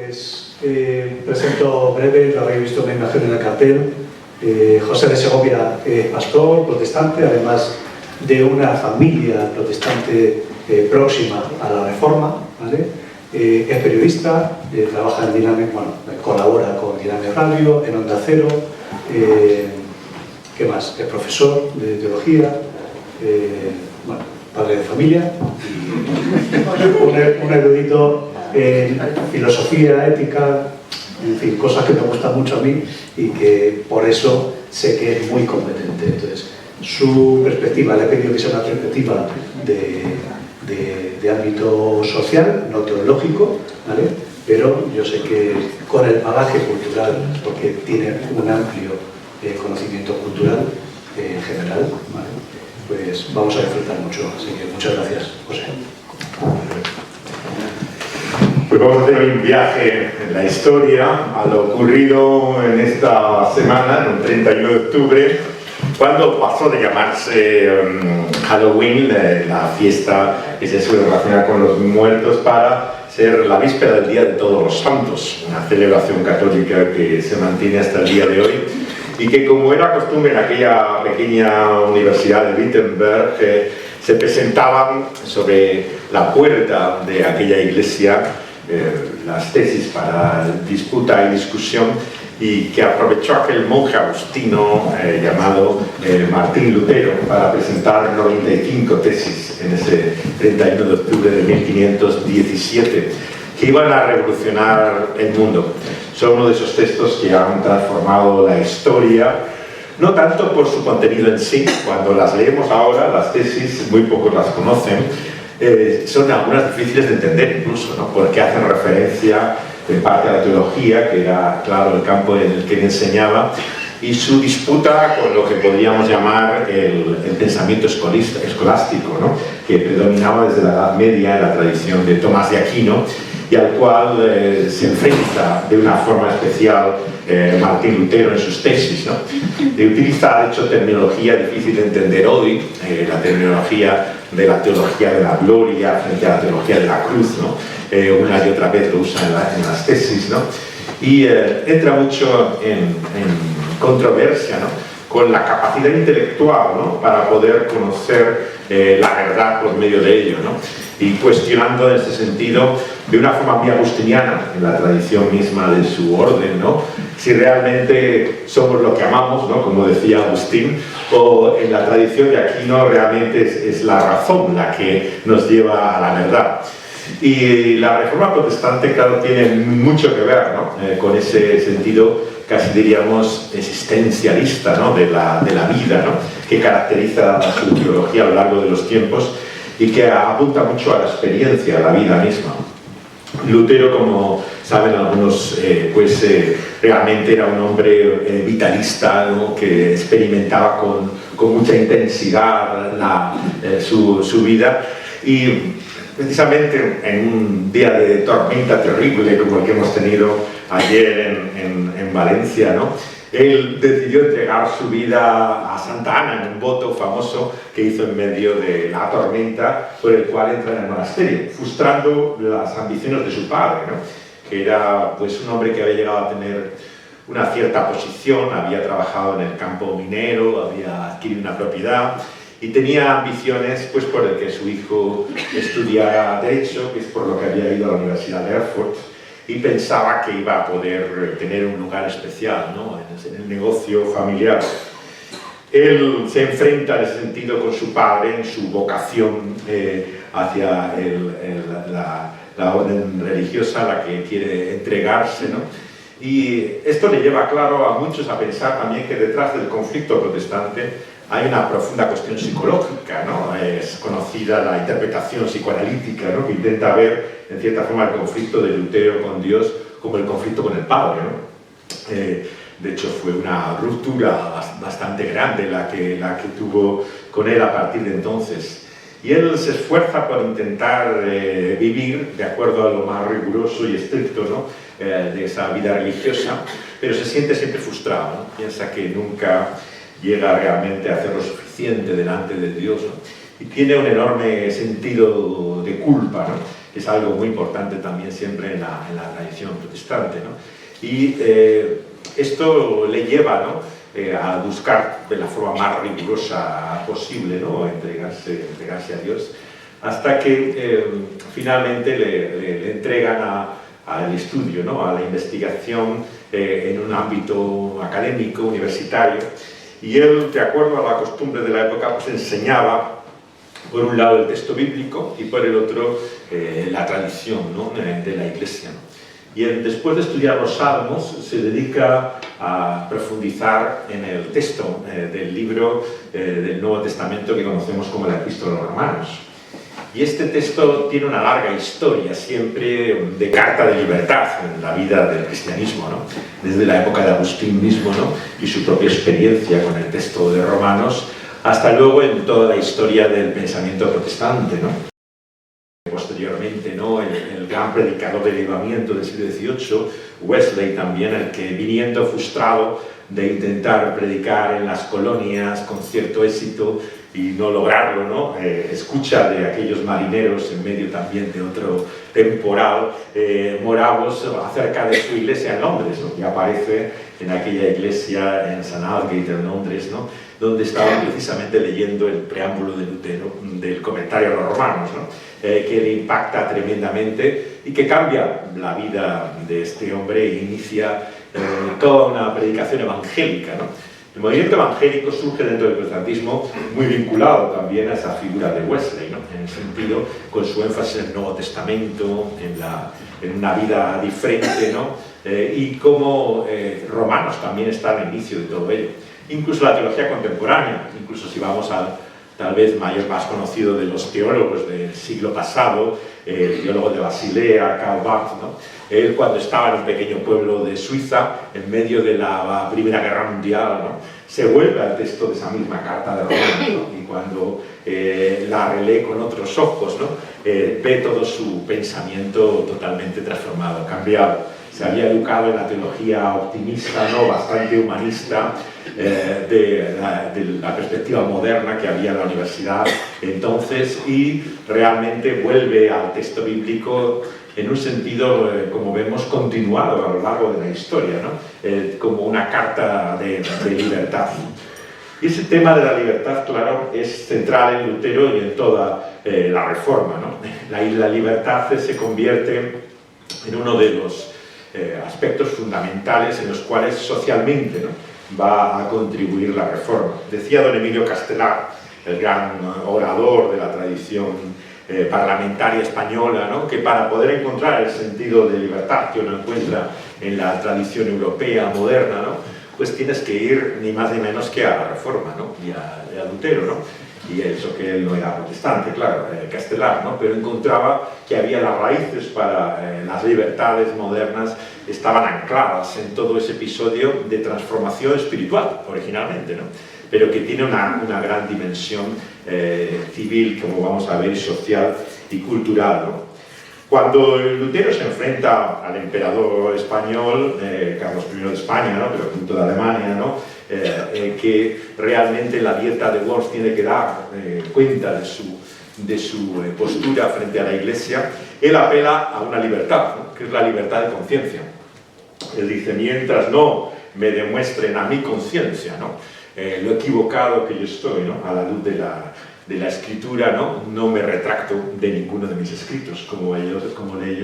Pues presento breve, lo habéis visto en la imagen en el cartel. José de Segovia es pastor protestante, además de una familia protestante próxima a la Reforma, ¿vale? Es periodista, trabaja en Diname, bueno, colabora con Diname Radio, en Onda Cero, ¿qué más? Es profesor de teología, bueno, padre de familia y un erudito en filosofía, ética, en fin, cosas que me gustan mucho a mí y que por eso sé que es muy competente. Entonces, su perspectiva, le he pedido que sea una perspectiva de ámbito social, no teológico, ¿vale? Pero yo sé que con el bagaje cultural, porque tiene un amplio conocimiento cultural en general, ¿vale? Pues vamos a disfrutar mucho. Así que muchas gracias, José. Pues vamos a hacer hoy un viaje en la historia a lo ocurrido en esta semana, el 31 de octubre, cuando pasó de llamarse Halloween, la fiesta que se suele relacionar con los muertos, para ser la víspera del Día de Todos los Santos, una celebración católica que se mantiene hasta el día de hoy y que, como era costumbre en aquella pequeña universidad de Wittenberg, se presentaban sobre la puerta de aquella iglesia las tesis para disputa y discusión, y que aprovechó aquel monje agustino llamado Martín Lutero para presentar 95 tesis en ese 31 de octubre de 1517 que iban a revolucionar el mundo. Son uno de esos textos que han transformado la historia, no tanto por su contenido en sí. Cuando las leemos ahora, las tesis, muy pocos las conocen, son algunas difíciles de entender incluso, ¿no? Porque hacen referencia en parte a la teología, que era, claro, el campo en el que él enseñaba, y su disputa con lo que podríamos llamar el pensamiento escolástico, ¿no? Que predominaba desde la Edad Media en la tradición de Tomás de Aquino, y al cual se enfrenta de una forma especial Martín Lutero en sus tesis, ¿no? Utiliza, de hecho, terminología difícil de entender hoy, la terminología de la teología de la gloria frente a la teología de la cruz, ¿no? Una y otra vez lo usa en las tesis, ¿no? Y entra mucho en controversia, ¿no? Con la capacidad intelectual, ¿no? Para poder conocer la verdad por medio de ello, ¿no? Y cuestionando en ese sentido, de una forma muy agustiniana, en la tradición misma de su orden, ¿no? Si realmente somos lo que amamos, ¿no? Como decía Agustín, o en la tradición de Aquino realmente es la razón la que nos lleva a la verdad. Y la Reforma protestante, claro, tiene mucho que ver, ¿no? Con ese sentido, casi diríamos, existencialista, ¿no? de la vida, ¿no? Que caracteriza a su teología a lo largo de los tiempos y que apunta mucho a la experiencia, a la vida misma. Lutero, como saben algunos, realmente era un hombre vitalista, ¿no? Que experimentaba con mucha intensidad su vida, y precisamente en un día de tormenta terrible como el que hemos tenido ayer en Valencia, ¿no? Él decidió entregar su vida a Santa Ana en un voto famoso que hizo en medio de la tormenta, por el cual entra en el monasterio, frustrando las ambiciones de su padre, ¿no? Que era, pues, un hombre que había llegado a tener una cierta posición, había trabajado en el campo minero, había adquirido una propiedad y tenía ambiciones, pues, por el que su hijo estudiara Derecho, que es por lo que había ido a la Universidad de Erfurt, y pensaba que iba a poder tener un lugar especial, ¿no? en el negocio familiar. Él se enfrenta en ese sentido con su padre en su vocación hacia la orden religiosa a la que quiere entregarse, ¿no? Y esto le lleva, claro, a muchos a pensar también que detrás del conflicto protestante hay una profunda cuestión psicológica, ¿no? Es conocida la interpretación psicoanalítica, ¿no? Que intenta ver, en cierta forma, el conflicto de Lutero con Dios como el conflicto con el Padre, ¿no? De hecho, fue una ruptura bastante grande la que tuvo con él a partir de entonces. Y él se esfuerza por intentar vivir de acuerdo a lo más riguroso y estricto, ¿no? De esa vida religiosa, pero se siente siempre frustrado, ¿no? Piensa que nunca llega realmente a hacer lo suficiente delante de Dios, ¿no? Y tiene un enorme sentido de culpa, ¿no? que es algo muy importante también siempre en la tradición protestante, ¿no? Y esto le lleva, ¿no?, a buscar de la forma más rigurosa posible, ¿no?, entregarse a Dios, hasta que finalmente le entregan al estudio, ¿no?, a la investigación en un ámbito académico, universitario, y él, de acuerdo a la costumbre de la época, pues enseñaba por un lado el texto bíblico y por el otro la tradición, ¿no?, de la Iglesia. Y después de estudiar los Salmos se dedica a profundizar en el texto del libro del Nuevo Testamento que conocemos como la Epístola a los Romanos. Y este texto tiene una larga historia, siempre de carta de libertad en la vida del cristianismo, ¿no?, desde la época de Agustín mismo, ¿no?, y su propia experiencia con el texto de Romanos, hasta luego en toda la historia del pensamiento protestante, ¿no? Posteriormente, ¿no?, el gran predicador del avivamiento del siglo XVIII, Wesley también, el que, viniendo frustrado de intentar predicar en las colonias con cierto éxito y no lograrlo, ¿no?, escucha de aquellos marineros en medio también de otro temporal moravos acerca de su iglesia en Londres, ¿no?, y aparece en aquella iglesia en St. Aldgate en Londres, ¿no?, donde estaban precisamente leyendo el preámbulo de Lutero del comentario a los Romanos, ¿no?, que le impacta tremendamente y que cambia la vida de este hombre e inicia toda una predicación evangélica, ¿no? El movimiento evangélico surge dentro del protestantismo muy vinculado también a esa figura de Wesley, ¿no?, en el sentido, con su énfasis en el Nuevo Testamento, en una vida diferente, ¿no?, y como Romanos también está al inicio de todo ello. Incluso la teología contemporánea, incluso si vamos al tal vez más conocido de los teólogos del siglo pasado, el teólogo de Basilea, Karl Barth, ¿no?, él, cuando estaba en un pequeño pueblo de Suiza, en medio de la Primera Guerra Mundial, ¿no?, se vuelve al texto de esa misma carta de Romanos, ¿no?, y cuando la relee con otros ojos, ¿no?, ve todo su pensamiento totalmente transformado, cambiado. Se había educado en la teología optimista, ¿no?, bastante humanista, de la perspectiva moderna que había en la universidad entonces, y realmente vuelve al texto bíblico en un sentido, como vemos, continuado a lo largo de la historia, ¿no?, como una carta de libertad. Y ese tema de la libertad, claro, es central en Lutero y en toda la Reforma, ¿no? La libertad se convierte en uno de los aspectos fundamentales en los cuales socialmente, ¿no?, va a contribuir la Reforma. Decía don Emilio Castelar, el gran orador de la tradición parlamentaria española, ¿no?, que para poder encontrar el sentido de libertad que uno encuentra en la tradición europea moderna, ¿no?, pues tienes que ir ni más ni menos que a la Reforma, ¿no?, y a Lutero, ¿no?, y eso que él no era protestante, claro, Castelar, ¿no?, pero encontraba que había las raíces para las libertades modernas, estaban ancladas en todo ese episodio de transformación espiritual, originalmente, ¿no?, pero que tiene una gran dimensión civil, como vamos a ver, social y cultural, ¿no? Cuando Lutero se enfrenta al emperador español, Carlos I de España, ¿no?, pero junto de Alemania, ¿no?, que realmente la dieta de Worms tiene que dar cuenta de su postura frente a la Iglesia, él apela a una libertad, ¿no?, que es la libertad de conciencia. Él dice, mientras no me demuestren a mi conciencia, ¿no?, lo equivocado que yo estoy, ¿no?, a la luz de la Escritura, no me retracto de ninguno de mis escritos, como ellos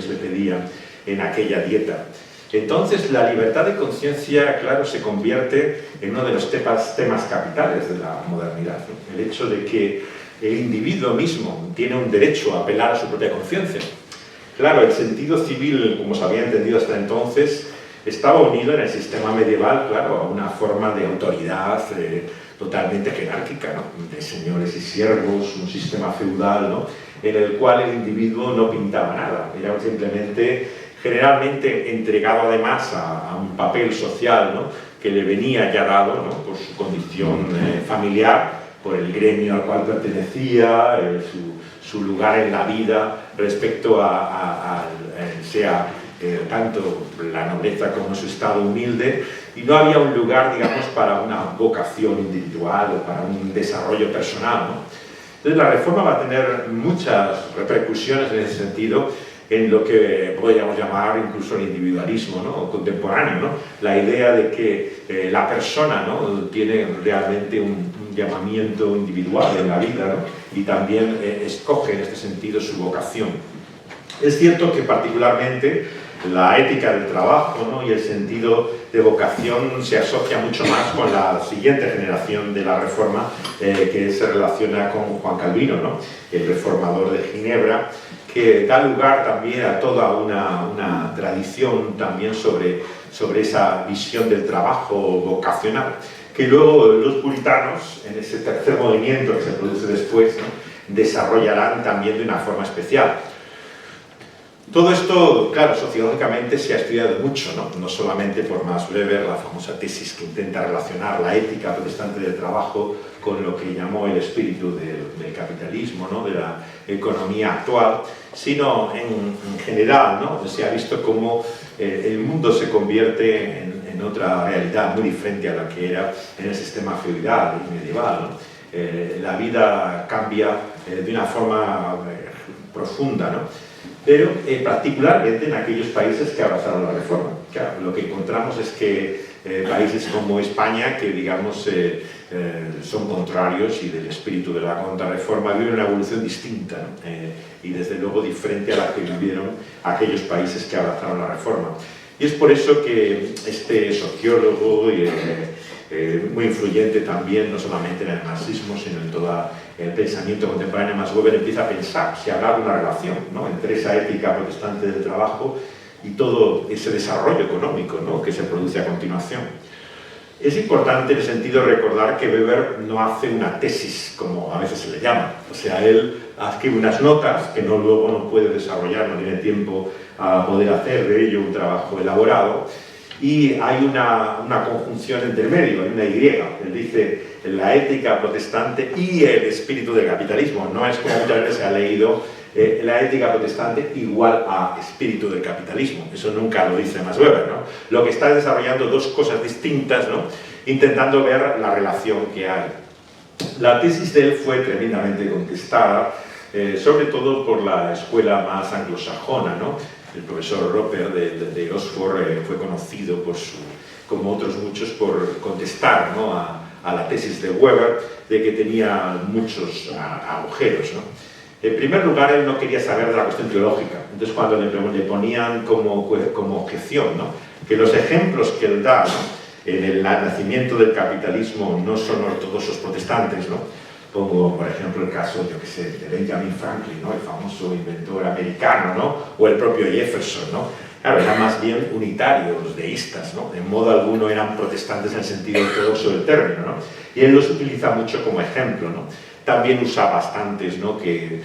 le pedían en aquella dieta. Entonces, la libertad de conciencia, claro, se convierte en uno de los temas capitales de la modernidad, ¿no? El hecho de que el individuo mismo tiene un derecho a apelar a su propia conciencia. Claro, el sentido civil, como se había entendido hasta entonces, estaba unido en el sistema medieval, claro, a una forma de autoridad totalmente jerárquica, ¿no?, de señores y siervos, un sistema feudal, ¿no?, en el cual el individuo no pintaba nada, era simplemente, generalmente entregado además a un papel social, ¿no?, que le venía ya dado, ¿no?, por su condición familiar, por el gremio al cual pertenecía, su lugar en la vida respecto tanto la nobleza como su estado humilde, y no había un lugar, digamos, para una vocación individual o para un desarrollo personal, ¿no? Entonces la reforma va a tener muchas repercusiones en ese sentido, en lo que podríamos llamar incluso el individualismo, ¿no?, contemporáneo, ¿no? La idea de que la persona, ¿no?, tiene realmente un llamamiento individual en la vida, ¿no?, y también escoge en este sentido su vocación. Es cierto que particularmente la ética del trabajo, ¿no?, y el sentido de vocación se asocia mucho más con la siguiente generación de la Reforma, que se relaciona con Juan Calvino, ¿no?, el reformador de Ginebra, que da lugar también a toda una tradición también sobre esa visión del trabajo vocacional, que luego los puritanos, en ese tercer movimiento que se produce después, ¿no?, desarrollarán también de una forma especial. Todo esto, claro, sociológicamente se ha estudiado mucho, ¿no? No solamente por Max Weber, la famosa tesis que intenta relacionar la ética protestante del trabajo con lo que llamó el espíritu del capitalismo, ¿no?, de la economía actual, sino en general, ¿no?, se ha visto cómo el mundo se convierte en otra realidad muy diferente a la que era en el sistema feudal y medieval, ¿no? La vida cambia de una forma profunda, ¿no?, pero particularmente en aquellos países que abrazaron la reforma. Claro, lo que encontramos es que países como España, que digamos son contrarios y del espíritu de la contrarreforma, viven una evolución distinta, ¿no?, y desde luego diferente a la que vivieron aquellos países que abrazaron la reforma. Y es por eso que este sociólogo muy influyente también, no solamente en el marxismo, sino en todo el pensamiento contemporáneo, Max Weber, empieza a pensar si habrá una relación, ¿no?, entre esa ética protestante del trabajo y todo ese desarrollo económico, ¿no?, que se produce a continuación. Es importante en el sentido de recordar que Weber no hace una tesis, como a veces se le llama. O sea, él escribe unas notas que luego no puede desarrollar, no tiene tiempo a poder hacer de ello un trabajo elaborado, y hay una conjunción entre medio, hay una Y. Él dice la ética protestante y el espíritu del capitalismo. No es como muchas veces se ha leído la ética protestante igual a espíritu del capitalismo. Eso nunca lo dice Max Weber, ¿no? Lo que está desarrollando dos cosas distintas, ¿no?, intentando ver la relación que hay. La tesis de él fue tremendamente contestada, sobre todo por la escuela más anglosajona, ¿no? El profesor Roper de Oxford fue conocido como otros muchos por contestar, ¿no?, a la tesis de Weber, de que tenía muchos agujeros, ¿no? En primer lugar, él no quería saber de la cuestión teológica. Entonces, cuando le ponían como objeción, ¿no?, que los ejemplos que él da, ¿no?, en el nacimiento del capitalismo no son ortodoxos protestantes, ¿no?, como por ejemplo el caso, yo que sé, de Benjamin Franklin, ¿no?, el famoso inventor americano, ¿no?, o el propio Jefferson, ¿no? Claro, eran más bien unitarios, deístas, ¿no? En modo alguno eran protestantes en el sentido ortodoxo del término, ¿no? Y él los utiliza mucho como ejemplo, ¿no? También usa bastantes, ¿no?, que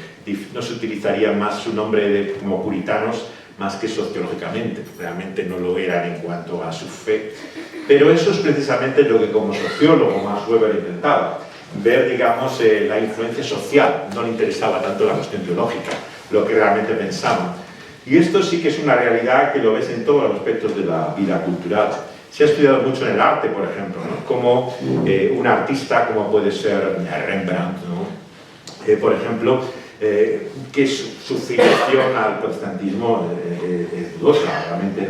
no se utilizaría más su nombre como puritanos más que sociológicamente, realmente no lo eran en cuanto a su fe. Pero eso es precisamente lo que como sociólogo Max Weber intentaba, ver, digamos, la influencia social. No le interesaba tanto la cuestión teológica, lo que realmente pensaban. Y esto sí que es una realidad que lo ves en todos los aspectos de la vida cultural. Se ha estudiado mucho en el arte, por ejemplo, ¿no?, como un artista, como puede ser Rembrandt, ¿no?, por ejemplo, que su filiación al protestantismo es dudosa. Realmente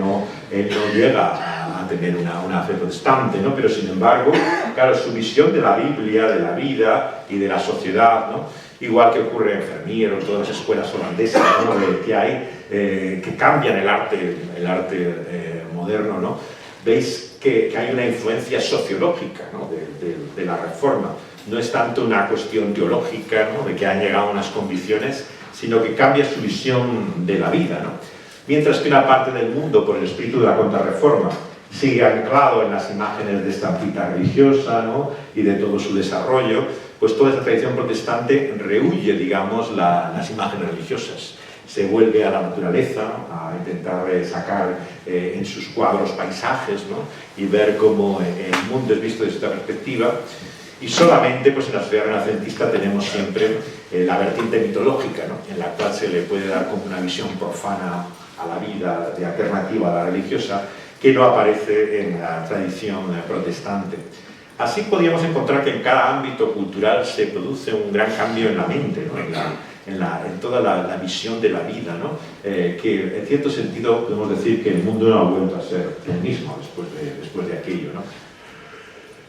él no llega a tener una fe protestante, ¿no?, pero sin embargo, claro, su visión de la Biblia, de la vida y de la sociedad, ¿no?, igual que ocurre en Vermeer o todas las escuelas holandesas, ¿no?, que hay, que cambian el arte moderno, ¿no?, veis que hay una influencia sociológica, ¿no?, de la Reforma. No es tanto una cuestión teológica, ¿no?, de que han llegado a unas convicciones, sino que cambia su visión de la vida, ¿no? Mientras que una parte del mundo, por el espíritu de la contrarreforma, sigue anclado en las imágenes de estampita religiosa, ¿no?, y de todo su desarrollo, pues toda esa tradición protestante rehuye, digamos, las imágenes religiosas. Se vuelve a la naturaleza, a intentar sacar en sus cuadros paisajes, ¿no?, y ver cómo el mundo es visto desde esta perspectiva. Y solamente, pues, en la sociedad renacentista tenemos siempre la vertiente mitológica, ¿no?, en la cual se le puede dar como una visión profana a la vida, de alternativa a la religiosa, que no aparece en la tradición protestante. Así podíamos encontrar que en cada ámbito cultural se produce un gran cambio en la mente, ¿no? en toda la visión de la vida, ¿no? Que en cierto sentido podemos decir que el mundo no ha vuelto a ser el mismo después de aquello, ¿no?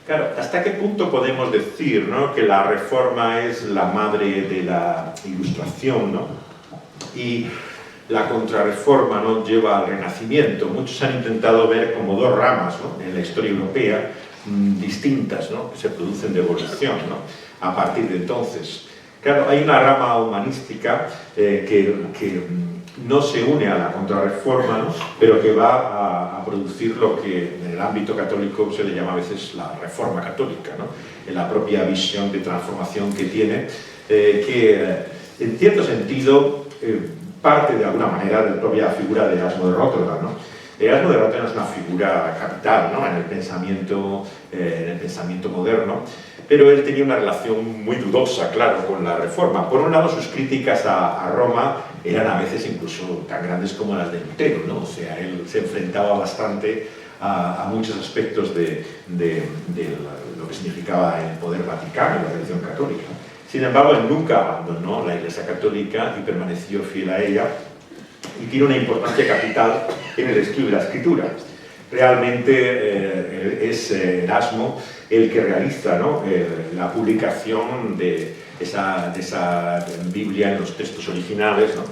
Claro, ¿hasta qué punto podemos decir, ¿no?, que la Reforma es la madre de la Ilustración, ¿no?, y la Contrarreforma, ¿no?, lleva al Renacimiento? Muchos han intentado ver como dos ramas, ¿no?, en la historia europea distintas, ¿no?, que se producen de evolución, ¿no?, a partir de entonces. Claro, hay una rama humanística que no se une a la Contrarreforma, ¿no?, pero que va a producir lo que en el ámbito católico se le llama a veces la Reforma católica, ¿no?, en la propia visión de transformación que tiene, que en cierto sentido parte de alguna manera de la propia figura de Erasmo de Róterdam, ¿no? Erasmo de Róterdam es una figura capital, ¿no?, en el pensamiento moderno, pero él tenía una relación muy dudosa, claro, con la Reforma. Por un lado, sus críticas a Roma eran a veces incluso tan grandes como las de Lutero, ¿no? O sea, él se enfrentaba bastante a muchos aspectos de lo que significaba el poder vaticano y la religión católica. Sin embargo, él nunca abandonó la Iglesia Católica y permaneció fiel a ella, y tiene una importancia capital en el estudio de la Escritura. Realmente es Erasmo el que realiza, ¿no?, la publicación de esa Biblia en los textos originales, ¿no?,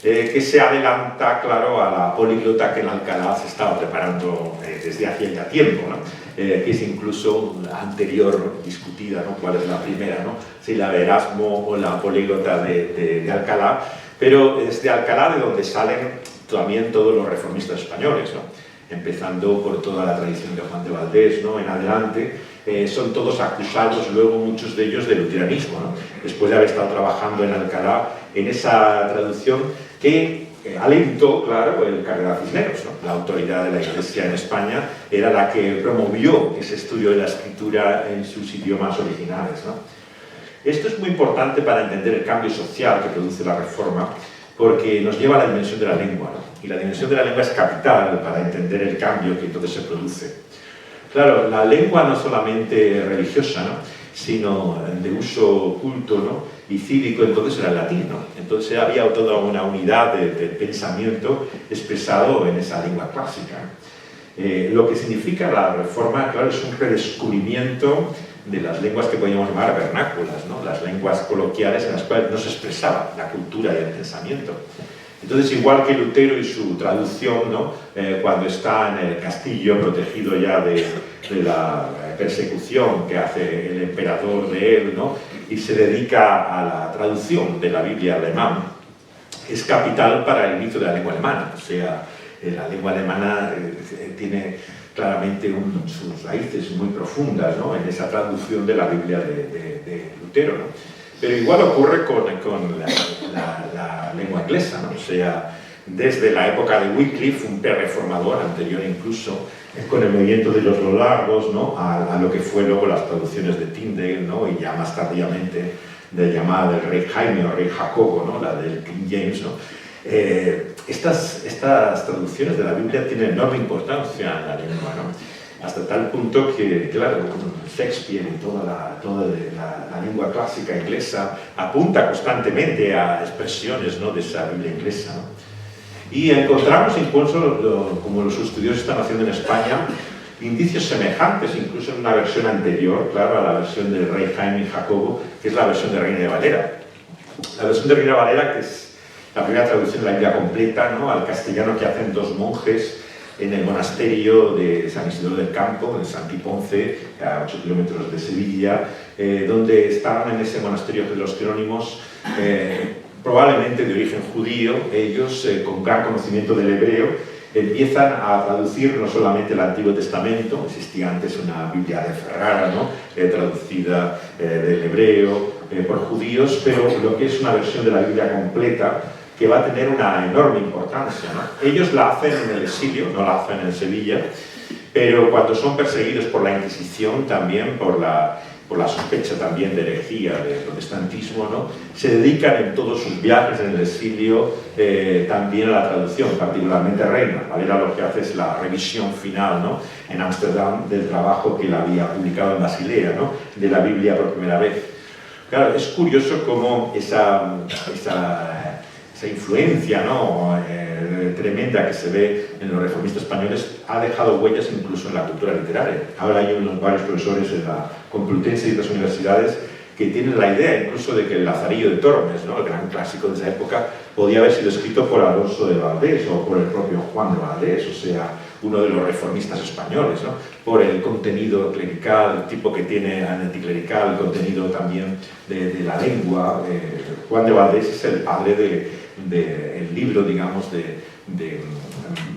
que se adelanta, claro, a la políglota que en Alcalá se estaba preparando desde hacía ya tiempo, ¿no?, que es incluso anterior discutida, ¿no?, cuál es la primera, ¿no?, si la de Erasmo o la políglota de Alcalá, pero es de Alcalá de donde salen también todos los reformistas españoles, ¿no?, empezando por toda la tradición de Juan de Valdés, ¿no?, en adelante. Son todos acusados luego, muchos de ellos, de luteranismo, ¿no?, después de haber estado trabajando en Alcalá en esa traducción que alentó, claro, el cardenal Cisneros, ¿no?, la autoridad de la Iglesia en España, era la que promovió ese estudio de la Escritura en sus idiomas originales, ¿no? Esto es muy importante para entender el cambio social que produce la Reforma, porque nos lleva a la dimensión de la lengua, ¿no? Y la dimensión de la lengua es capital para entender el cambio que entonces se produce. Claro, la lengua no solamente religiosa, ¿no?, sino de uso culto, ¿no?, y cívico, entonces era el latín, ¿no? Entonces había toda una unidad de pensamiento expresado en esa lengua clásica. Lo que significa la Reforma, claro, es un redescubrimiento de las lenguas que podríamos llamar vernáculas, ¿no?, las lenguas coloquiales en las cuales no se expresaba la cultura y el pensamiento. Entonces, igual que Lutero y su traducción, ¿no?, cuando está en el castillo, protegido ya de la persecución que hace el emperador de él, ¿no?, y se dedica a la traducción de la Biblia alemana, es capital para el inicio de la lengua alemana. O sea, la lengua alemana tiene claramente sus raíces muy profundas, ¿no?, en esa traducción de la Biblia de Lutero, ¿no? Pero igual ocurre con la lengua inglesa, ¿no? O sea, desde la época de Wycliffe, un pre-reformador anterior incluso, con el movimiento de los lollardos, ¿no?, a lo que fue luego las traducciones de Tyndale, ¿no?, y ya más tardíamente de llamada del rey Jaime o rey Jacobo, ¿no?, la del King James, ¿no? Estas traducciones de la Biblia tienen enorme importancia en la lengua, ¿no?, hasta tal punto que, claro, Shakespeare y toda la lengua clásica inglesa apunta constantemente a expresiones, ¿no?, de esa Biblia inglesa, ¿no? Y encontramos incluso, como los estudiosos están haciendo en España, indicios semejantes, incluso en una versión anterior, claro, a la versión del rey Jaime y Jacobo, que es la versión de Reina de Valera. La versión de Reina de Valera, que es la primera traducción de la Biblia completa, ¿no?, al castellano, que hacen dos monjes en el monasterio de San Isidoro del Campo, en Santiponce, a 8 kilómetros de Sevilla, donde estaban en ese monasterio de los Jerónimos, probablemente de origen judío. Ellos, con gran conocimiento del hebreo, empiezan a traducir no solamente el Antiguo Testamento, existía antes una Biblia de Ferrara, ¿no?, traducida del hebreo por judíos, pero lo que es una versión de la Biblia completa, que va a tener una enorme importancia, ¿no? Ellos la hacen en el exilio, no la hacen en Sevilla, pero cuando son perseguidos por la Inquisición, también por la por la sospecha también de herejía del protestantismo, ¿no? Se dedican en todos sus viajes en el exilio también a la traducción, particularmente Reina, ¿vale? Era lo que hace es la revisión final, ¿no? En Ámsterdam del trabajo que él había publicado en Basilea, ¿no? De la Biblia por primera vez. Claro, es curioso cómo esa influencia, ¿no? Tremenda que se ve en los reformistas españoles ha dejado huellas incluso en la cultura literaria. Ahora hay varios profesores en la Complutense y otras universidades que tienen la idea incluso de que el Lazarillo de Tormes, ¿no? El gran clásico de esa época, podía haber sido escrito por Alonso de Valdés o por el propio Juan de Valdés, o sea, uno de los reformistas españoles, ¿no? Por el contenido clerical, el tipo que tiene anticlerical, el contenido también de la lengua. Juan de Valdés es el padre del libro, digamos,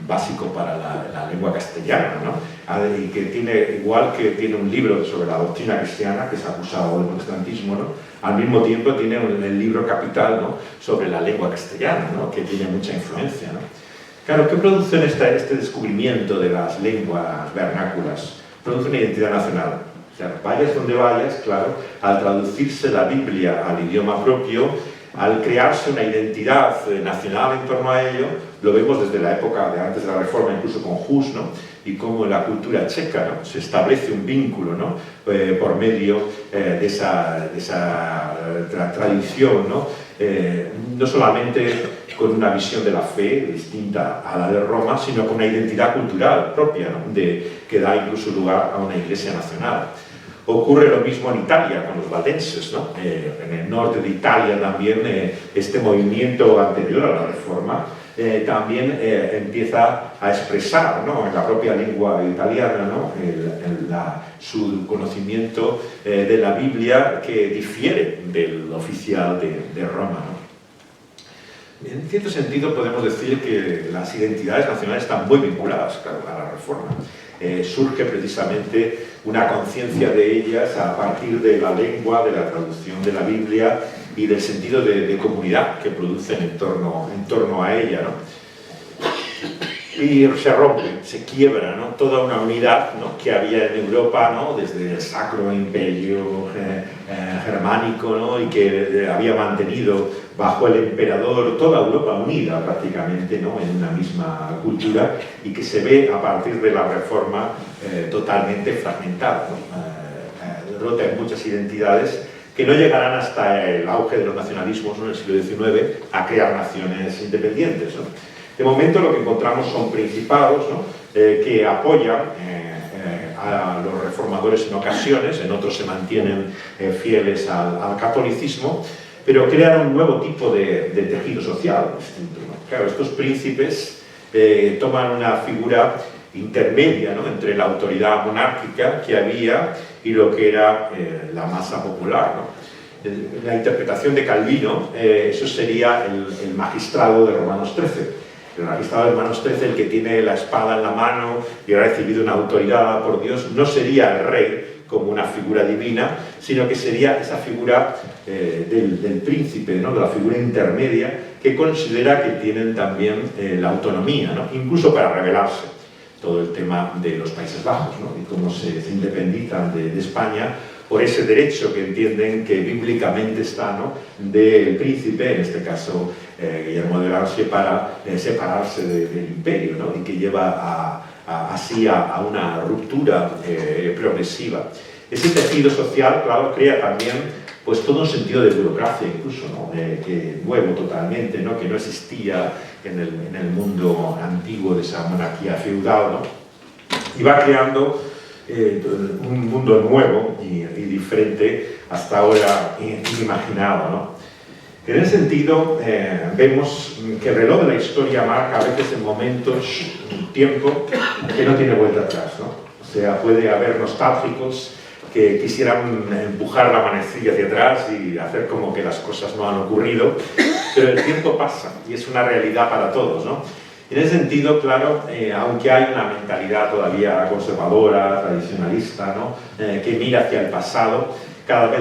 básico para la lengua castellana, ¿no? Y que tiene, igual que tiene un libro sobre la doctrina cristiana, que es acusado del protestantismo, ¿no? Al mismo tiempo tiene el libro capital, ¿no? Sobre la lengua castellana, ¿no? Que tiene mucha influencia, ¿no? Claro, ¿qué produce este descubrimiento de las lenguas vernáculas? Produce una identidad nacional. O sea, vayas donde vayas, claro, al traducirse la Biblia al idioma propio, al crearse una identidad nacional en torno a ello, lo vemos desde la época de antes de la Reforma, incluso con Hus, ¿no? Y cómo en la cultura checa, ¿no? Se establece un vínculo, ¿no? Por medio de esa tradición, ¿no? No solamente con una visión de la fe distinta a la de Roma, sino con una identidad cultural propia, ¿no? Que da incluso lugar a una iglesia nacional. Ocurre lo mismo en Italia con los valdenses, ¿no? En el norte de Italia también este movimiento anterior a la Reforma también empieza a expresar, ¿no? En la propia lengua italiana, ¿no? Su conocimiento de la Biblia que difiere del oficial de Roma, ¿no? En cierto sentido podemos decir que las identidades nacionales están muy vinculadas, claro, a la Reforma. Surge precisamente una conciencia de ellas a partir de la lengua, de la traducción de la Biblia y del sentido de comunidad que producen en torno a ella, ¿no? Y se rompe, se quiebra, ¿no? Toda una unidad, ¿no? Que había en Europa, ¿no? Desde el Sacro Imperio Germánico, ¿no? Y que había mantenido bajo el emperador toda Europa unida prácticamente, ¿no? En una misma cultura, y que se ve a partir de la Reforma totalmente fragmentada, ¿no? Rota en muchas identidades que no llegarán hasta el auge de los nacionalismos, ¿no? En el siglo XIX a crear naciones independientes, ¿no? De momento lo que encontramos son principados, ¿no? Que apoyan a los reformadores en ocasiones, en otros se mantienen fieles al catolicismo, pero crean un nuevo tipo de tejido social distinto, ¿no? Claro, estos príncipes toman una figura intermedia, ¿no? Entre la autoridad monárquica que había y lo que era la masa popular, ¿no? La interpretación de Calvino, eso sería el magistrado de Romanos 13. El magistrado de Romanos 13, el que tiene la espada en la mano y ha recibido una autoridad por Dios, no sería el rey como una figura divina, sino que sería esa figura del príncipe, ¿no? De la figura intermedia, que considera que tienen también la autonomía, ¿no? Incluso para rebelarse. Todo el tema de los Países Bajos, ¿no? Y cómo se independizan de España por ese derecho que entienden que bíblicamente está, ¿no? Del príncipe, en este caso Guillermo de Orange, para separarse del imperio, ¿no? Y que lleva así a una ruptura progresiva. Ese tejido social, claro, crea también pues todo un sentido de burocracia incluso, ¿no? Nuevo totalmente, ¿no? Que no existía en el mundo antiguo de esa monarquía feudal, ¿no? Y va creando un mundo nuevo y diferente hasta ahora inimaginado, ¿no? En ese sentido, vemos que el reloj de la historia marca a veces en momentos un tiempo que no tiene vuelta atrás, ¿no? O sea, puede haber nostálgicos que quisieran empujar la manecilla hacia atrás y hacer como que las cosas no han ocurrido, pero el tiempo pasa y es una realidad para todos, ¿no? En ese sentido, claro, aunque hay una mentalidad todavía conservadora, tradicionalista, ¿no? Que mira hacia el pasado, cada vez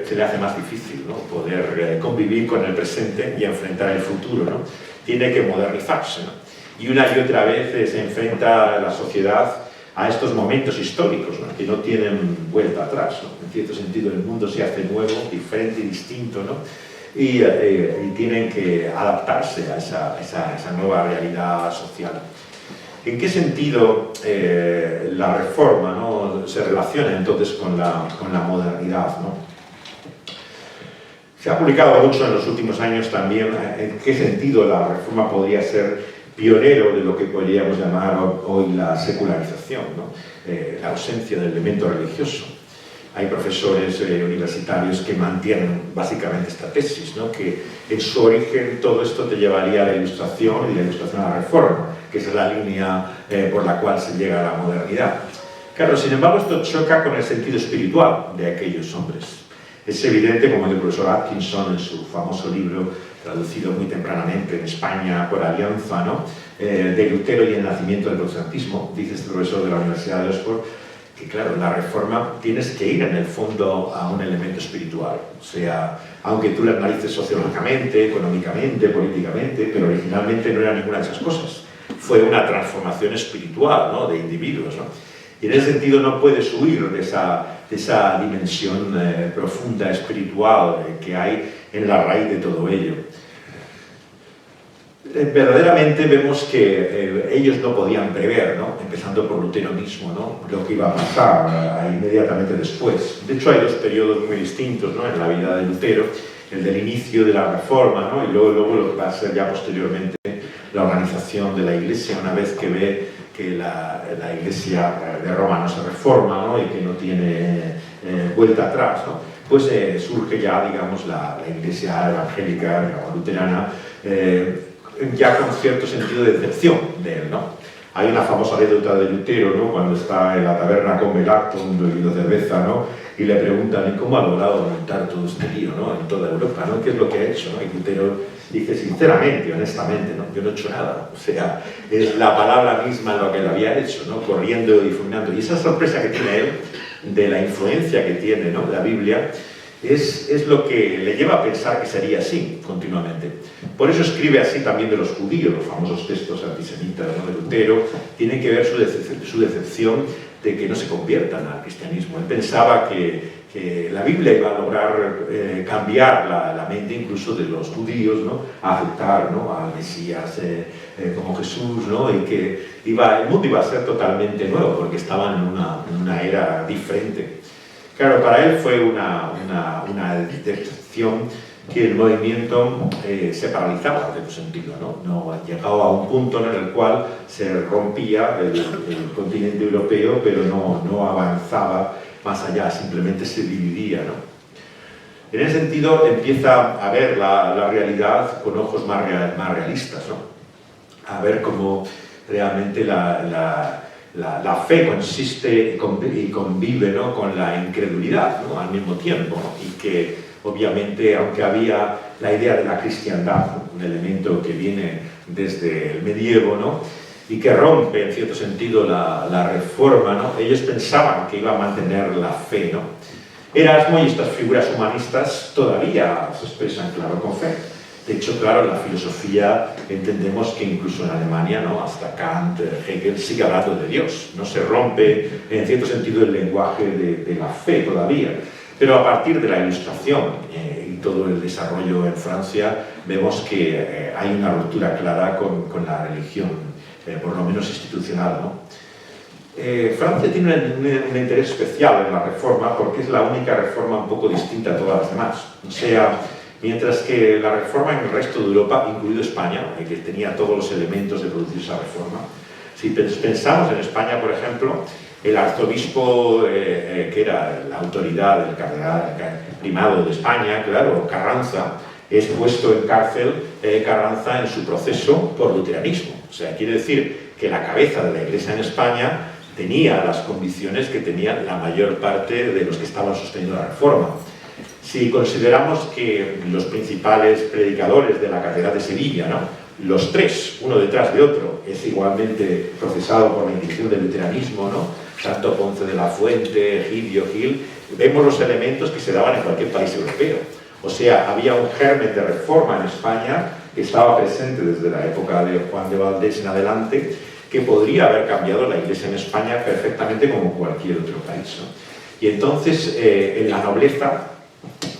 se le hace más difícil, ¿no? Poder convivir con el presente y enfrentar el futuro, ¿no? Tiene que modernizarse, ¿no? Y una y otra vez se enfrenta la sociedad a estos momentos históricos, ¿no?, que no tienen vuelta atrás, ¿no? En cierto sentido el mundo se hace nuevo, diferente y distinto, ¿no? Y tienen que adaptarse a esa nueva realidad social. ¿En qué sentido la reforma, ¿no?, se relaciona entonces con la modernidad, ¿no? Se ha publicado mucho en los últimos años también en qué sentido la reforma podría ser pionero de lo que podríamos llamar hoy la secularización, ¿no? La ausencia del elemento religioso. Hay profesores universitarios que mantienen básicamente esta tesis, ¿no?, que en su origen todo esto te llevaría a la Ilustración y la Ilustración a la Reforma, que es la línea por la cual se llega a la modernidad. Claro, sin embargo, esto choca con el sentido espiritual de aquellos hombres. Es evidente, como el profesor Atkinson en su famoso libro, traducido muy tempranamente en España por Alianza, ¿no?, de Lutero y el nacimiento del protestantismo, dice este profesor de la Universidad de Oxford, que claro, la reforma tienes que ir en el fondo a un elemento espiritual, o sea, aunque tú la analices sociológicamente, económicamente, políticamente, pero originalmente no era ninguna de esas cosas. Fue una transformación espiritual, ¿no?, de individuos, ¿no? Y en ese sentido no puedes huir de esa dimensión profunda, espiritual, que hay en la raíz de todo ello. Verdaderamente vemos que ellos no podían prever, ¿no?, empezando por Lutero mismo, ¿no?, lo que iba a pasar inmediatamente después. De hecho, hay dos periodos muy distintos, ¿no?, en la vida de Lutero, el del inicio de la Reforma, ¿no?, y luego lo que va a ser ya posteriormente la organización de la Iglesia, una vez que ve que la Iglesia de Roma no se reforma, ¿no?, y que no tiene vuelta atrás, ¿no?, pues surge ya, digamos, la Iglesia evangélica, digamos, luterana, ya con cierto sentido de decepción de él, ¿no? Hay una famosa anécdota de Lutero, ¿no?, cuando está en la taberna con Melanchthon bebiendo cerveza, ¿no?, y le preguntan cómo ha logrado aumentar todo este lío, ¿no?, en toda Europa, ¿no?, qué es lo que ha hecho, ¿no? Y Lutero dice sinceramente, honestamente, ¿no?, yo no he hecho nada, o sea, es la palabra misma lo que él había hecho, ¿no?, corriendo y fulminando. Y esa sorpresa que tiene él de la influencia que tiene, ¿no?, la Biblia, es lo que le lleva a pensar que sería así continuamente. Por eso escribe así también de los judíos, los famosos textos antisemitas, ¿no?, de Lutero. Tienen que ver su decepción de que no se conviertan al cristianismo. Él pensaba que la Biblia iba a lograr cambiar la mente incluso de los judíos, ¿no?, a aceptar, ¿no?, al Mesías como Jesús, ¿no?, y que el mundo iba a ser totalmente nuevo porque estaban en una era diferente. Claro, para él fue una decepción que el movimiento se paralizaba en ese sentido, ¿no? Llegaba a un punto en el cual se rompía el continente europeo, pero no avanzaba más allá, simplemente se dividía, ¿no? En ese sentido empieza a ver la realidad con ojos más realistas, ¿no? A ver cómo realmente la fe consiste y convive, ¿no?, con la incredulidad, ¿no?, al mismo tiempo, ¿no? Y que obviamente, aunque había la idea de la cristiandad, ¿no?, un elemento que viene desde el medievo, ¿no?, y que rompe en cierto sentido la reforma, ¿no?, ellos pensaban que iba a mantener la fe, ¿no? Erasmo y estas figuras humanistas todavía se expresan, claro, con fe. De hecho, claro, en la filosofía entendemos que incluso en Alemania, ¿no?, hasta Kant, Hegel, sigue hablando de Dios. No se rompe, en cierto sentido, el lenguaje de la fe todavía. Pero a partir de la Ilustración y todo el desarrollo en Francia, vemos que hay una ruptura clara con la religión, por lo menos institucional, ¿no? Francia tiene un interés especial en la reforma porque es la única reforma un poco distinta a todas las demás. O sea, mientras que la reforma en el resto de Europa, incluido España, que tenía todos los elementos de producir esa reforma, si pensamos en España, por ejemplo, el arzobispo que era la autoridad del cardenal primado de España, claro, Carranza, es puesto en cárcel Carranza en su proceso por luteranismo. O sea, quiere decir que la cabeza de la Iglesia en España tenía las convicciones que tenía la mayor parte de los que estaban sosteniendo la reforma. Si consideramos que los principales predicadores de la Catedral de Sevilla, ¿no?, los tres, uno detrás de otro, es igualmente procesado por la Inquisición del luteranismo, ¿no?, Santo Ponce de la Fuente, Egidio, Gil, vemos los elementos que se daban en cualquier país europeo. O sea, había un germen de reforma en España que estaba presente desde la época de Juan de Valdés en adelante, que podría haber cambiado la Iglesia en España perfectamente como cualquier otro país, ¿no? Y entonces en la nobleza,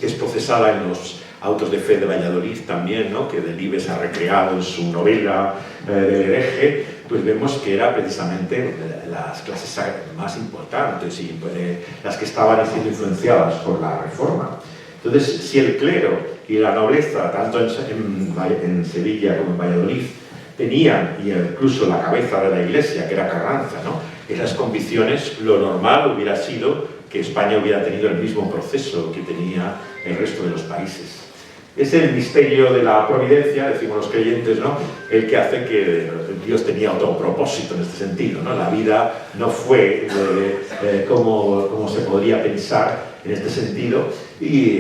que es procesada en los autos de fe de Valladolid también, ¿no?, que Delibes ha recreado en su novela del hereje, pues vemos que era precisamente las clases más importantes y las que estaban siendo influenciadas por la Reforma. Entonces, si el clero y la nobleza, tanto en Sevilla como en Valladolid, tenían, y incluso la cabeza de la Iglesia, que era Carranza, ¿no?, esas convicciones, lo normal hubiera sido que España hubiera tenido el mismo proceso que tenía el resto de los países. Es el misterio de la providencia, decimos los creyentes, ¿no?, el que hace que Dios tenía otro propósito en este sentido, ¿no? La vida no fue como se podría pensar en este sentido, y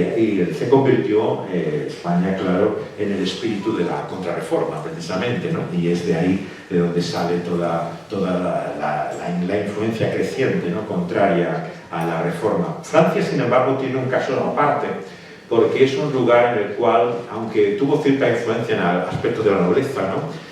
se convirtió España, claro, en el espíritu de la contrarreforma, precisamente, ¿no? Y es de ahí de donde sale toda la influencia creciente, ¿no?, contraria a la reforma. Francia, sin embargo, tiene un caso aparte, porque es un lugar en el cual, aunque tuvo cierta influencia en el aspecto de la nobleza, ¿no?,